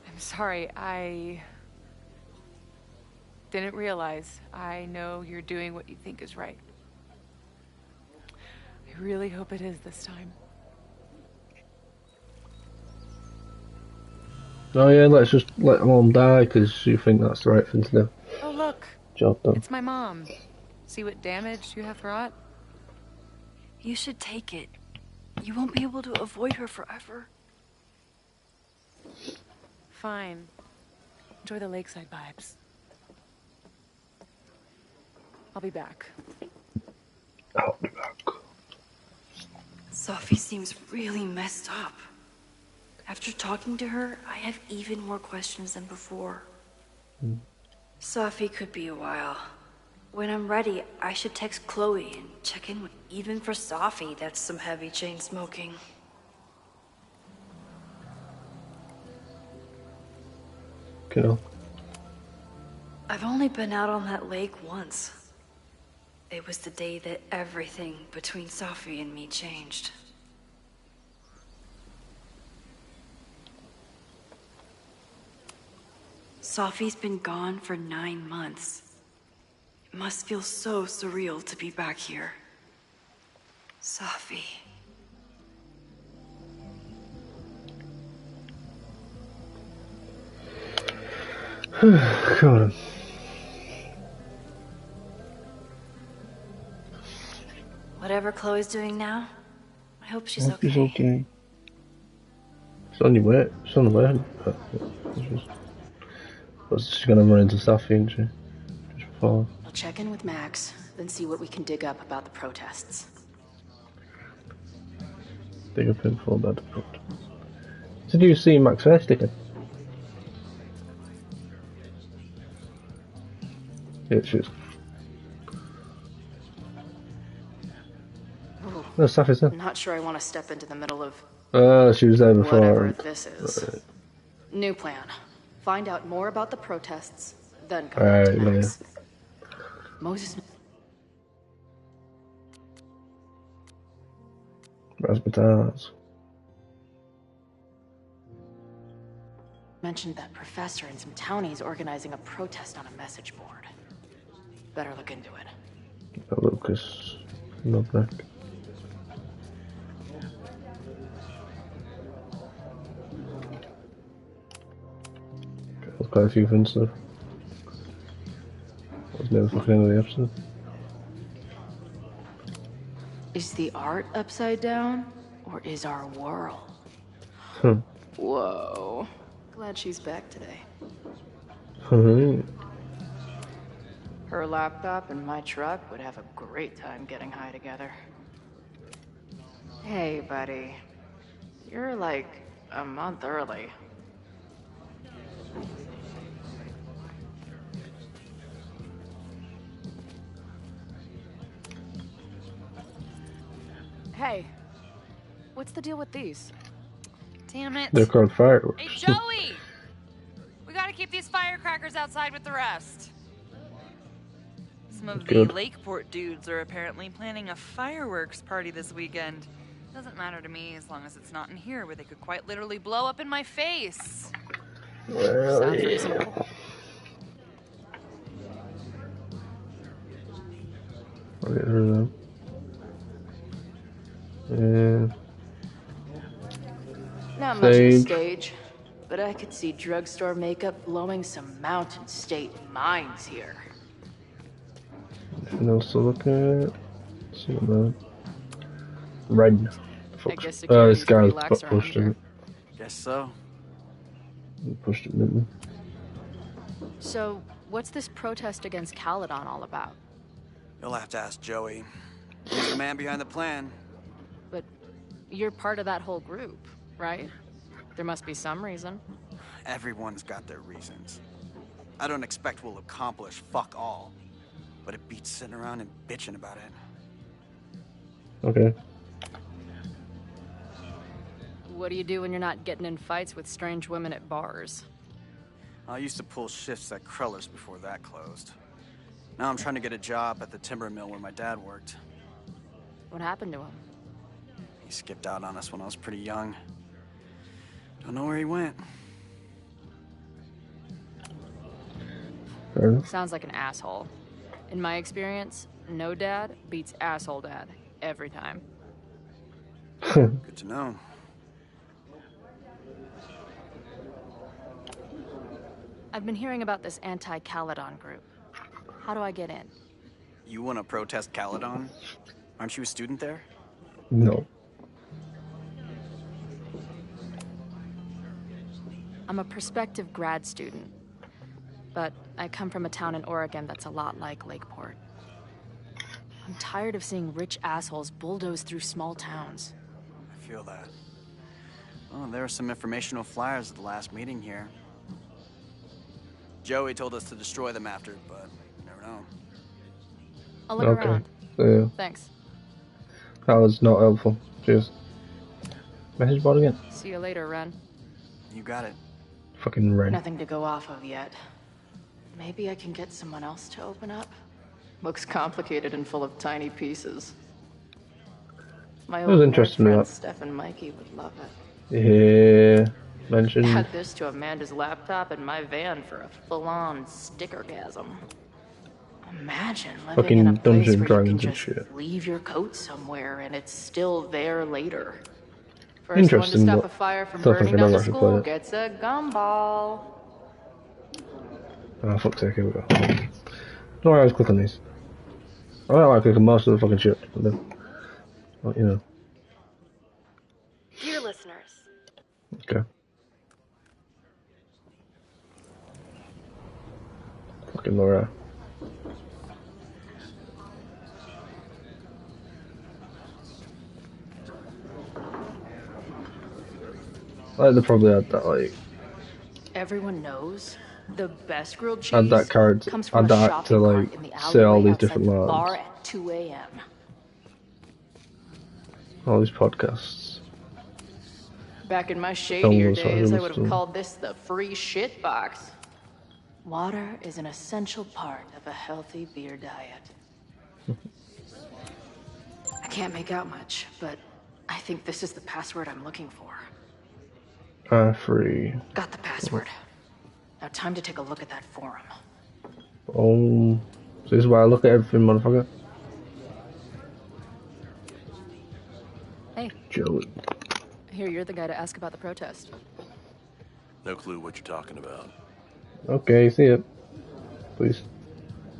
I'm sorry, I didn't realize. I know you're doing what you think is right. I really hope it is this time. Oh yeah, let's just let Mom die because you think that's the right thing to do. Oh look, Job done. it's my mom. See what damage you have wrought? You should take it. You won't be able to avoid her forever. Fine. Enjoy the lakeside vibes. I'll be back. I'll be back. SAFI seems really messed up. After talking to her, I have even more questions than before. SAFI could be a while. When I'm ready, I should text Chloe and check in with... Even for SAFI, that's some heavy chain smoking. Cool. I've only been out on that lake once. It was the day that everything between SAFI and me changed. SAFI's been gone for 9 months. It must feel so surreal to be back here. SAFI. Come on. Whatever Chloe's doing now, I hope she's I hope she's okay. okay. It's on your way. It's on the way. But she's gonna run into SAFI, isn't she? Just before. I'll check in with Max, then see what we can dig up about the protests. Dig up info about the protest. Did you see Max Verstappen? Yeah, she is. No, SAFI's there. I'm not sure I want to step into the middle of She was there before. whatever this is. New plan. Find out more about the protests, then come back to Max. Moses... Razzmatazz. mentioned that professor and some townies organizing a protest on a message board. Better look into it. Lucas. Lovely. There's quite a few things though. That was near the fucking end of the episode. Is the art upside down, or is our world? Whoa. Glad she's back today. Her laptop and my truck would have a great time getting high together. Hey, buddy. You're like a month early. Hey, what's the deal with these? Damn it. They're called fireworks. Hey, Joey! We gotta keep these firecrackers outside with the rest. Some of the Good. Lakeport dudes are apparently planning a fireworks party this weekend. Doesn't matter to me as long as it's not in here where they could quite literally blow up in my face. Well, Sounds yeah. reasonable. I'll get rid of them. And Not much of a Sage. stage, but I could see drugstore makeup blowing some Mountain State minds here. Anything else to look at? See what red. I guess This security's guy's pretty lax around pushed here. it. Guess so. He pushed it, didn't So, what's this protest against Caledon all about? You'll have to ask Joey. He's the man behind the plan. But you're part of that whole group, right? There must be some reason. Everyone's got their reasons. I don't expect we'll accomplish fuck all, but it beats sitting around and bitching about it. Okay. What do you do when you're not getting in fights with strange women at bars? I used to pull shifts at Kreller's before that closed. Now I'm trying to get a job at the timber mill where my dad worked. What happened to him? He skipped out on us when I was pretty young. Don't know where he went. Fair enough. Sounds like an asshole. In my experience, no dad beats asshole dad every time. Good to know. I've been hearing about this anti-Caledon group. How do I get in? You want to protest Caledon? Aren't you a student there? No. I'm a prospective grad student, but I come from a town in Oregon that's a lot like Lakeport. I'm tired of seeing rich assholes bulldoze through small towns. I feel that. Well, there were some informational flyers at the last meeting here. Joey told us to destroy them after, but you never know. I'll look around. Yeah. Thanks. That was not helpful. Cheers. Message board again. See you later, Ren. You got it. Fucking red. Nothing to go off of yet. Maybe I can get someone else to open up? Looks complicated and full of tiny pieces. My That was old interesting, friend that. Steph and Mikey would love it. Yeah. Mentioned. Add this to Amanda's laptop in my van for a full-on stickergasm. Imagine living Fucking in a place Dungeons where and you can Dragons and just shit. leave your coat somewhere and it's still there later. First one to Interesting, stop but a fire from don't think burning I've down the actually school played it. gets a gumball. Oh, fuck's sake, here we go. Don't worry, I was clicking these. I don't like clicking most of the fucking shit. But then, well, you know. Dear listeners, Okay. Fucking Laura. Like, they probably had that, like, Everyone knows the best grilled cheese add that card, comes from add a that shopping to, cart like, in the say all alleyway these different outside the bar lines. at 2 a.m. All these podcasts. Back in my Films shadier are days, I would have still- called this the free shit box. Water is an essential part of a healthy beer diet. I can't make out much, but I think this is the password I'm looking for. Free. Got the password. Now time to take a look at that forum. So this is why I look at everything, motherfucker. Hey, Joey. I hear you're the guy to ask about the protest. No clue what you're talking about. Okay, see it. Please.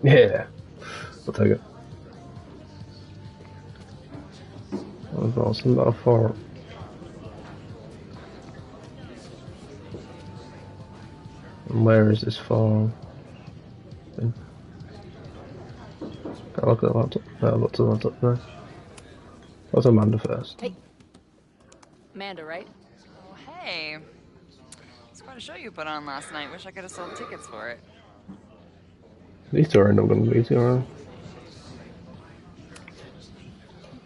Yeah. I'll take it. That was awesome. About far. And where is this farm? Can I look at the laptop? No, look to the laptop now. What's Amanda first? Hey. Amanda, right? Oh, hey. It's quite a show you put on last night. Wish I could have sold tickets for it. These two are end up going to be too,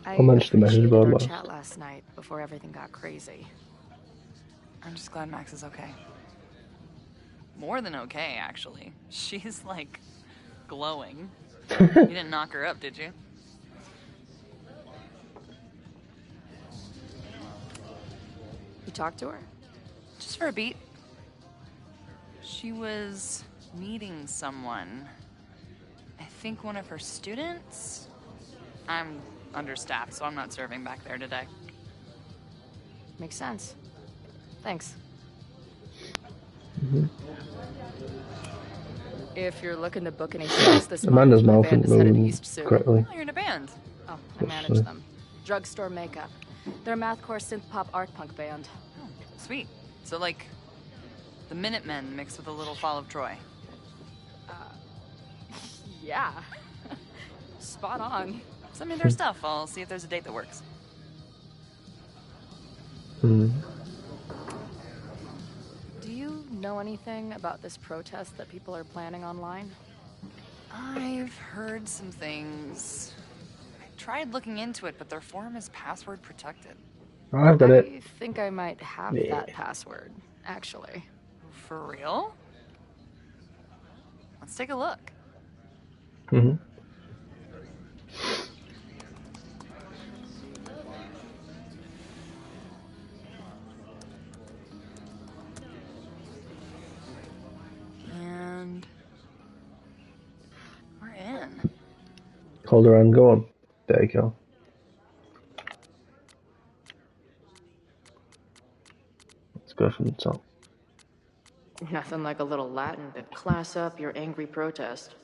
I I'll mention the message appreciated board our last. chat last night before everything got crazy. I'm just glad Max is okay. More than okay, actually. She's, like, glowing. You didn't knock her up, did you? You talked to her? Just for a beat. She was meeting someone. I think one of her students? I'm understaffed, so I'm not serving back there today. Makes sense. Thanks. If you're looking to book any shows this Amanda's month, my mouth band isn't is headed moving east soon. correctly. Oh, you're in a band. Oh, I manage them. Drugstore Makeup. They're a mathcore synth-pop art punk band. Oh, sweet. So, like, the Minutemen mixed with a little Fall of Troy. Yeah. Spot on. Send me their stuff. I'll see if there's a date that works. Do you know anything about this protest that people are planning online? I've heard some things. I tried looking into it, but their forum is password protected. I've got it. I think I might have Yeah. that password, actually. For real? Let's take a look. And we're in. Hold her and go on. There you go. Let's go from the top. Nothing like a little Latin to class up your angry protest.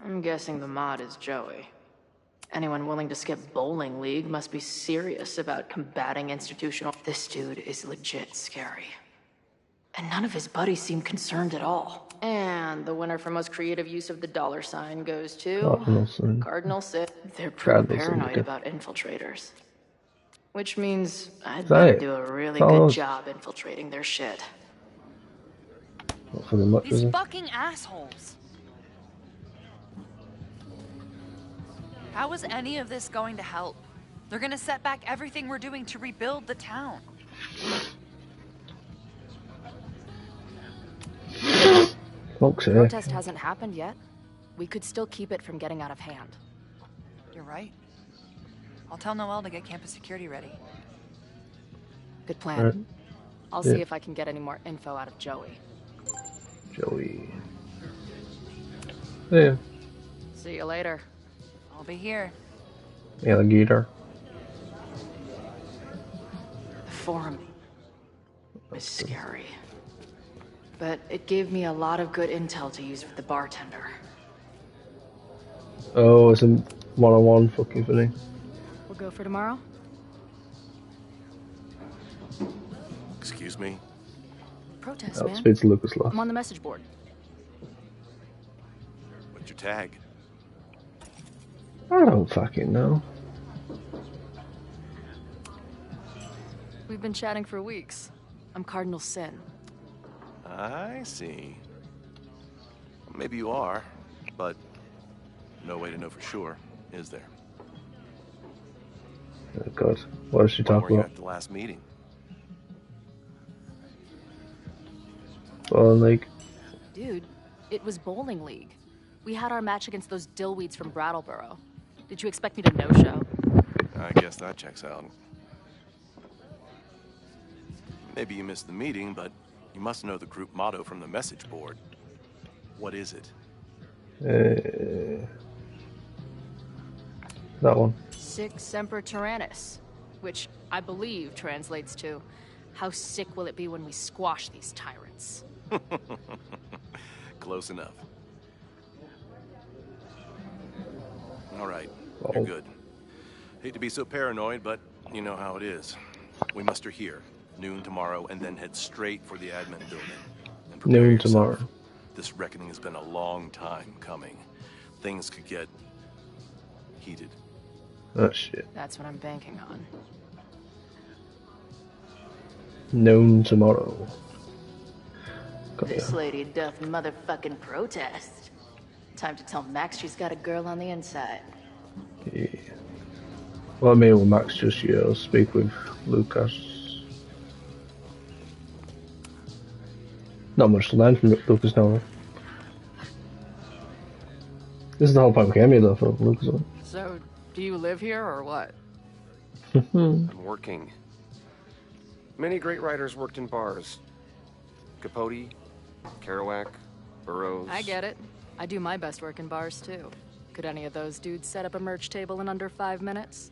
I'm guessing the mod is Joey. Anyone willing to skip bowling league must be serious about combating institutional... This dude is legit scary. And none of his buddies seem concerned at all. And the winner for most creative use of the $sign goes to... Cardinal Sin. They're pretty paranoid about infiltrators. Which means I'd better do a really good job infiltrating their shit. Not for much, is These it? fucking assholes. How is any of this going to help? They're gonna set back everything we're doing to rebuild the town. The protest hasn't happened yet. We could still keep it from getting out of hand. You're right. I'll tell Noelle to get campus security ready. Good plan. Right. I'll see if I can get any more info out of Joey. Joey. Yeah. See you later. I'll be here. Alligator. The forum is scary. But it gave me a lot of good intel to use with the bartender. Oh, it's a one-on-one fucking thing. We'll go for tomorrow? Excuse me? Protest, I'll man. speak to Lucas last. I'm on the message board. What's your tag? I don't fucking know. We've been chatting for weeks. I'm Cardinal Sin. I see. Maybe you are, but no way to know for sure, is there? Oh God, what does she When talk were you about? at the last meeting? Well, like, Dude, it was bowling league. We had our match against those dillweeds from Brattleboro. Did you expect me to no-show? I guess that checks out. Maybe you missed the meeting, but you must know the group motto from the message board. What is it? that one. Sic Semper Tyrannis, which I believe translates to, how sick will it be when we squash these tyrants? Close enough. All right, you're good. Hate to be so paranoid, but you know how it is. We muster here, noon tomorrow, and then head straight for the admin building. And prepare Noon yourself. tomorrow. This reckoning has been a long time coming. Things could get heated. Oh shit. That's what I'm banking on. Noon tomorrow. This lady doth motherfucking protest. Time to tell Max she's got a girl on the inside. Yeah. Well, I mean, with Max just, speak with Lucas. Not much to learn from Lucas now. This is the whole point of the game here, though, for Lucas. So, do you live here or what? I'm working. Many great writers worked in bars. Capote, Kerouac, Burroughs. I get it. I do my best work in bars, too. Could any of those dudes set up a merch table in under 5 minutes?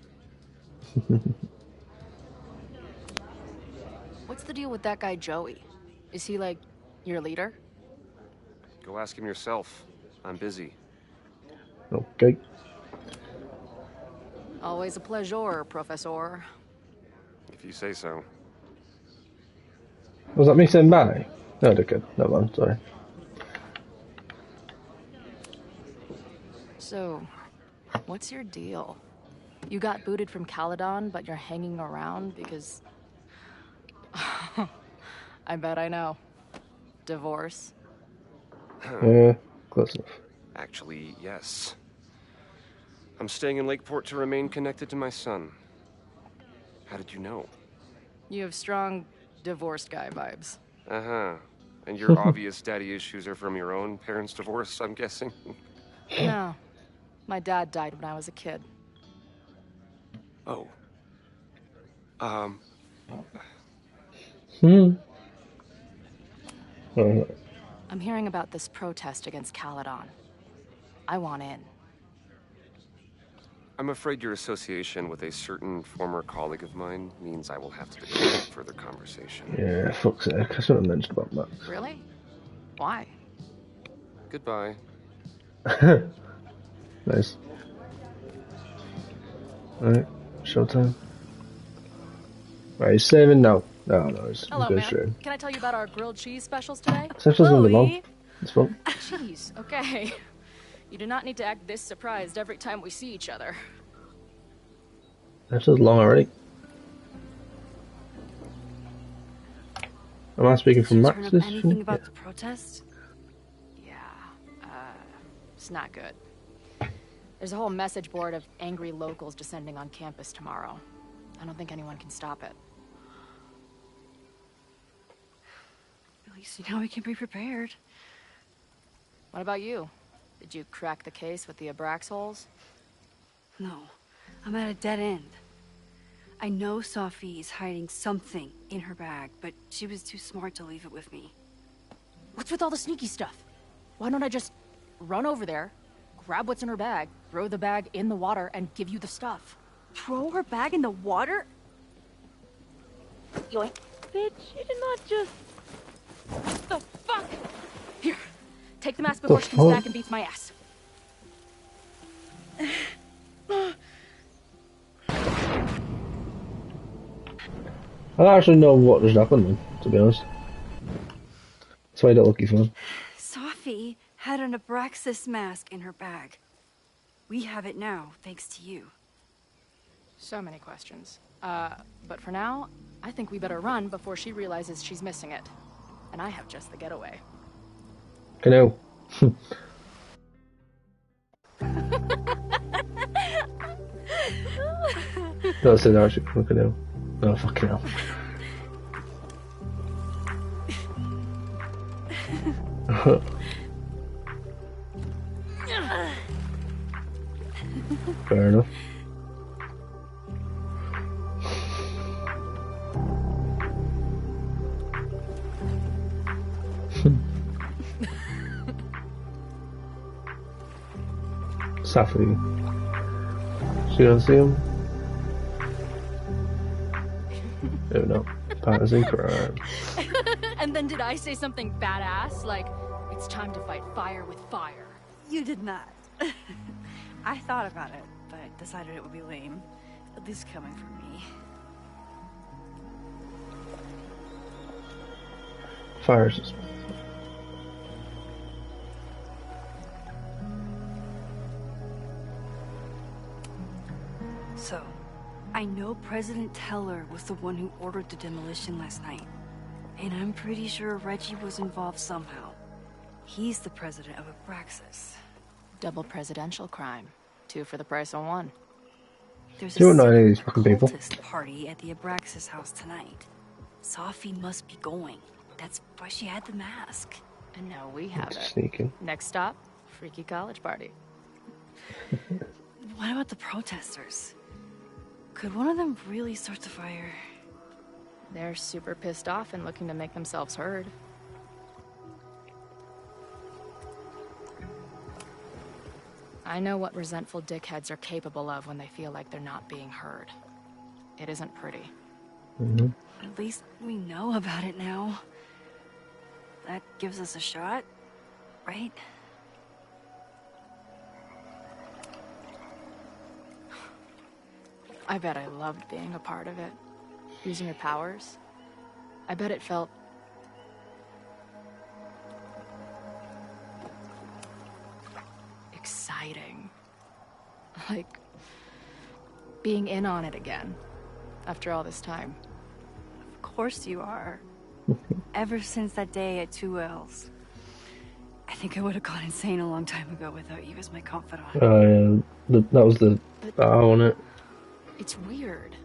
What's the deal with that guy Joey? Is he, like, your leader? Go ask him yourself. I'm busy. Okay. Always a pleasure, Professor. If you say so. Was that me saying bye? No, dickhead. No, man, sorry. So, what's your deal? You got booted from Caledon, but you're hanging around because... I bet I know. Divorce? Yeah, close enough. Actually, yes. I'm staying in Lakeport to remain connected to my son. How did you know? You have strong divorced guy vibes. Uh-huh. And your obvious daddy issues are from your own parents' divorce, I'm guessing? No. My dad died when I was a kid. Oh. I'm hearing about this protest against Caledon. I want in. I'm afraid your association with a certain former colleague of mine means I will have to decline further conversation. Yeah, fuck's sake. That's what I mentioned about Max. Really? Why? Goodbye. Nice. Alright, showtime. Right, he's saving now. No, he's Hello, good man. straight. Can I tell you about our grilled cheese specials today? Specials gonna be long. It's fun. Cheese, okay. You do not need to act this surprised every time we see each other. That's just long already. Am I speaking from Max? Turn up anything about the protest? Yeah, it's not good. There's a whole message board of angry locals descending on campus tomorrow. I don't think anyone can stop it. At least now we can be prepared. What about you? Did you crack the case with the Abrax holes? No, I'm at a dead end. I know SAFI is hiding something in her bag, but she was too smart to leave it with me. What's with all the sneaky stuff? Why don't I just run over there, grab what's in her bag, throw the bag in the water, and give you the stuff? Throw her bag in the water? Yoink. Bitch, you did not just... What the fuck? Here, take the mask before she comes back and beats my ass. I don't actually know what just happened, man, to be honest. That's why I don't look you fun. SAFI had an Abraxas mask in her bag. We have it now, thanks to you. So many questions. But for now, I think we better run before she realizes she's missing it. And I have just the getaway. Canoe. Don't say that actually. Canoe. Oh, fucking hell. Fair enough. SAFI. So you don't see him? Oh no. Partners in crime. And then did I say something badass? Like, it's time to fight fire with fire. You did not. I thought about it, but decided it would be lame. At least coming from me. Fire is So, I know President Teller was the one who ordered the demolition last night. And I'm pretty sure Reggie was involved somehow. He's the president of Abraxas. Double presidential crime. 2 for the price of 1. There's Do you a know any of these secret fucking people? cultist party at the Abraxas house tonight. SAFI must be going. That's why she had the mask. And now we have it. Sneaking. Next stop, freaky college party. What about the protesters? Could one of them really start the fire? They're super pissed off and looking to make themselves heard. I know what resentful dickheads are capable of when they feel like they're not being heard. It isn't pretty. Mm-hmm. At least we know about it now. That gives us a shot, right? I bet I loved being a part of it. Using your powers. I bet it felt... exciting. Like... being in on it again. After all this time. Of course you are. Ever since that day at 2Ls. I think I would have gone insane a long time ago without you as my confidant. That was the bar, wasn't it? It's weird.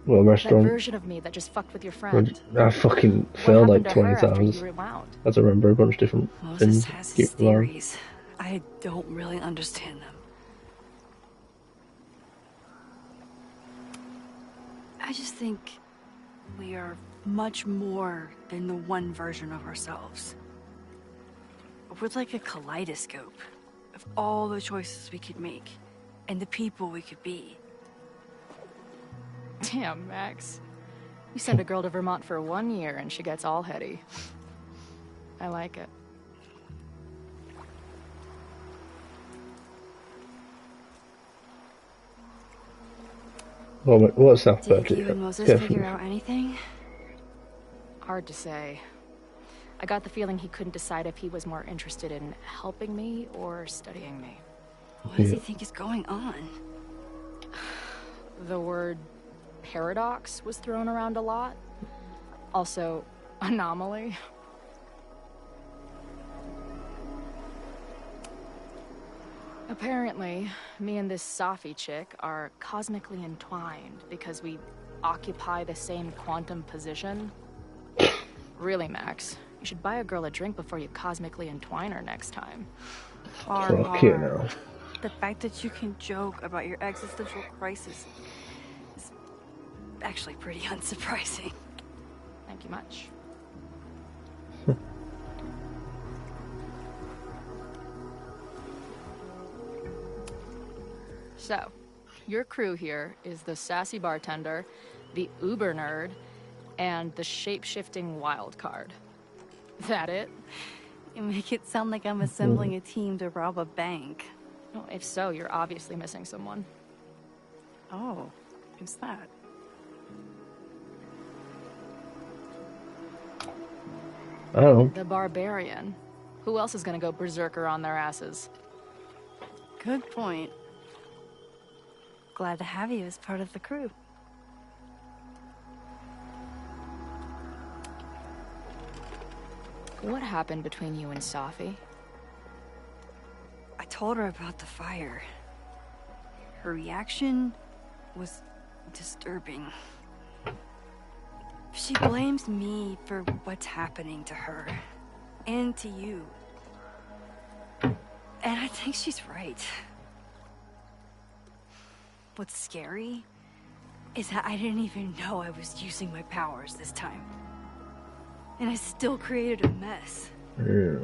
Well, restaurant. That version of me that just fucked with your friend. I fucking failed like 20 times. I had to remember a bunch of different Moses things. has Keep his them on. theories. I don't really understand them. I just think we are much more than the one version of ourselves. We're like a kaleidoscope of all the choices we could make and the people we could be. Damn, Max. You send a girl to Vermont for 1 year and she gets all heady. I like it. Well, what's that? Did you and Moses figure out anything? Hard to say. I got the feeling he couldn't decide if he was more interested in helping me or studying me. What does he think is going on? The word paradox was thrown around a lot. Also, anomaly. Apparently, me and this SAFI chick are cosmically entwined because we occupy the same quantum position. Really, Max, you should buy a girl a drink before you cosmically entwine her next time. Fuck you now. The fact that you can joke about your existential crisis is actually pretty unsurprising. Thank you much. So, your crew here is the sassy bartender, the uber nerd, and the shape-shifting wild card. That it? You make it sound like I'm assembling a team to rob a bank. Well, if so, you're obviously missing someone. Oh, who's that? I don't know. The barbarian. Who else is gonna go berserker on their asses? Good point. Glad to have you as part of the crew. What happened between you and SAFI? I told her about the fire. Her reaction was disturbing. She blames me for what's happening to her and to you. And I think she's right. What's scary is that I didn't even know I was using my powers this time. And I still created a mess. Yeah.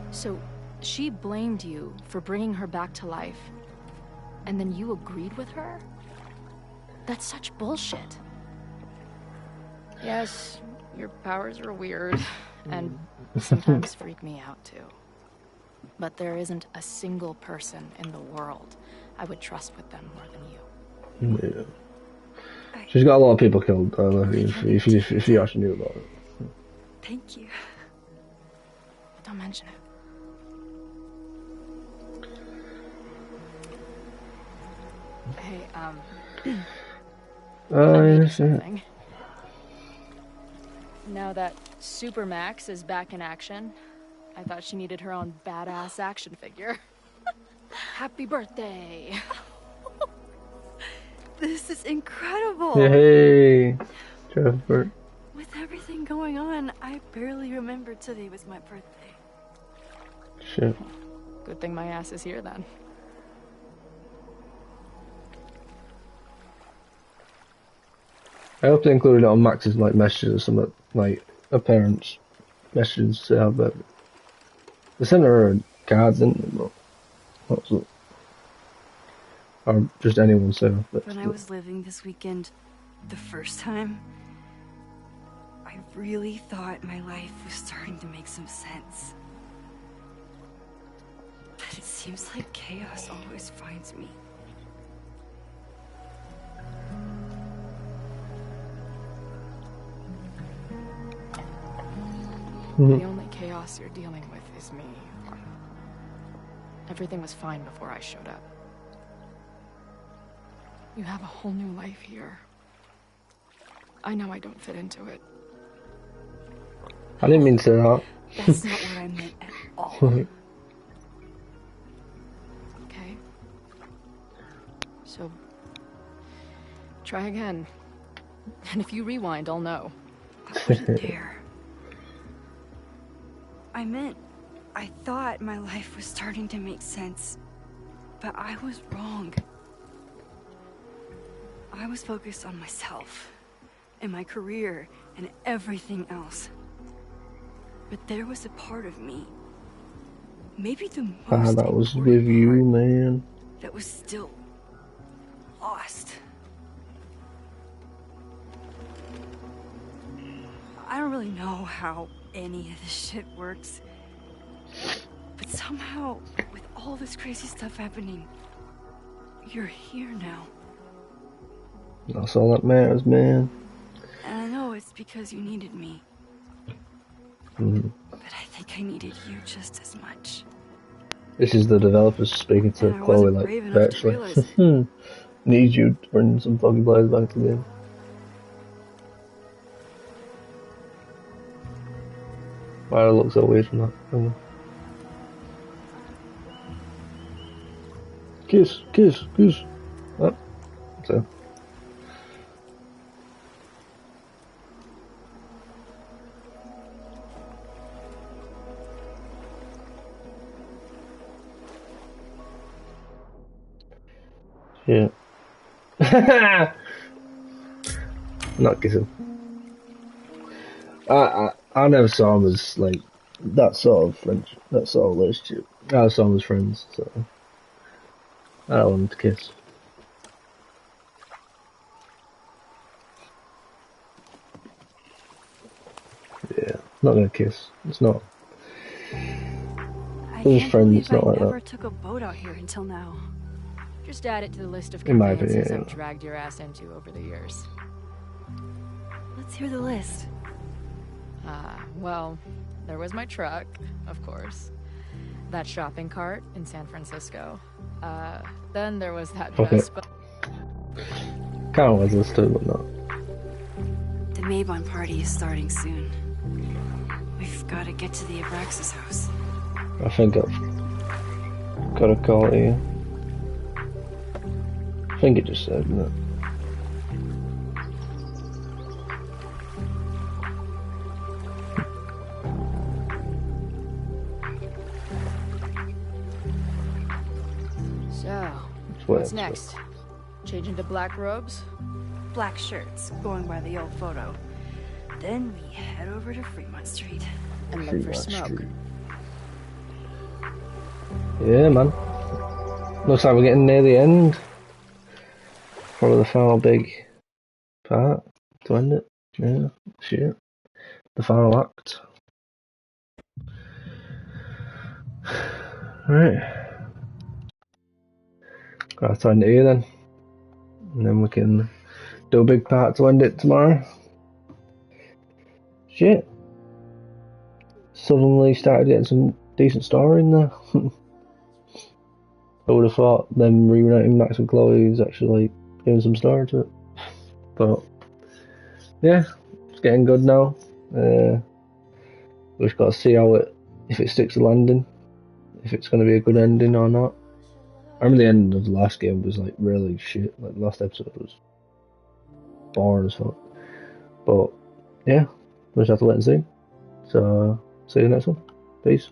So, she blamed you for bringing her back to life, and then you agreed with her? That's such bullshit. Yes, your powers are weird, and sometimes freak me out too. But there isn't a single person in the world I would trust with them more than you. Yeah. She's got a lot of people killed, if you actually knew about it. Thank you. Don't mention it. Hey, Yes, something. Now that Supermax is back in action, I thought she needed her own badass action figure. Happy birthday! This is incredible! Hey, Trevor. With everything going on, I barely remembered today was my birthday. Shit. Good thing my ass is here then. I hope they included it on Max's like messages or something, like her parents' messages to have that. They sent her a card, didn't they? But what's it? Or just anyone so. When I was living this weekend, the first time, I really thought my life was starting to make some sense. But it seems like chaos always finds me. The only chaos you're dealing with is me. Everything was fine before I showed up. You have a whole new life here. I know I don't fit into it. I didn't mean to say that. That's not what I meant at all. Okay. So, try again. And if you rewind, I'll know. I wouldn't dare. I meant, I thought my life was starting to make sense, but I was wrong. I was focused on myself, and my career, and everything else. But there was a part of me, maybe the most that was with you, man. that was still lost. I don't really know how any of this shit works, but somehow, with all this crazy stuff happening, you're here now. That's all that matters, man. And I know it's because you needed me. Mm. But I think I needed you just as much. This is the developers speaking to Chloe, like, virtually. Need you to bring some fucking players back to the game. Why do I look so weird from that? Kiss, kiss, kiss. Oh, so. Yeah. Not kissing. I never saw him as like that sort of friendship, that sort of relationship. I saw him as friends, so I don't want him to kiss. Yeah, not gonna kiss. It's not. We're just friends. It's not like that. I never took a boat out here until now. Just add it to the list of In my conveyances opinion, I've dragged your ass into over the years. Let's hear the list. Well, there was my truck, of course. That shopping cart in San Francisco. Then there was that Vespa. Kind of was this too, but not. The Maybon party is starting soon. We've got to get to the Abraxas house. I think I've got a call here. I think it just said that. So, what's next? Change into black robes? Black shirts, going by the old photo. Then we head over to Fremont Street. And look for smoke. Yeah, man. Looks like we're getting near the end. Probably the final big part to end it. Yeah, shit. The final act. Right. Got to end it here then. And then we can do a big part to end it tomorrow. Shit. Suddenly started getting some decent story in there. I would have thought them reuniting Max and Chloe is actually like giving some story to it. But yeah, it's getting good now. We've just got to see if it sticks the landing, if it's going to be a good ending or not. I remember the end of the last game was like really shit. Like the last episode was boring as fuck. But yeah, we'll just have to wait and see. So see you next one. Peace.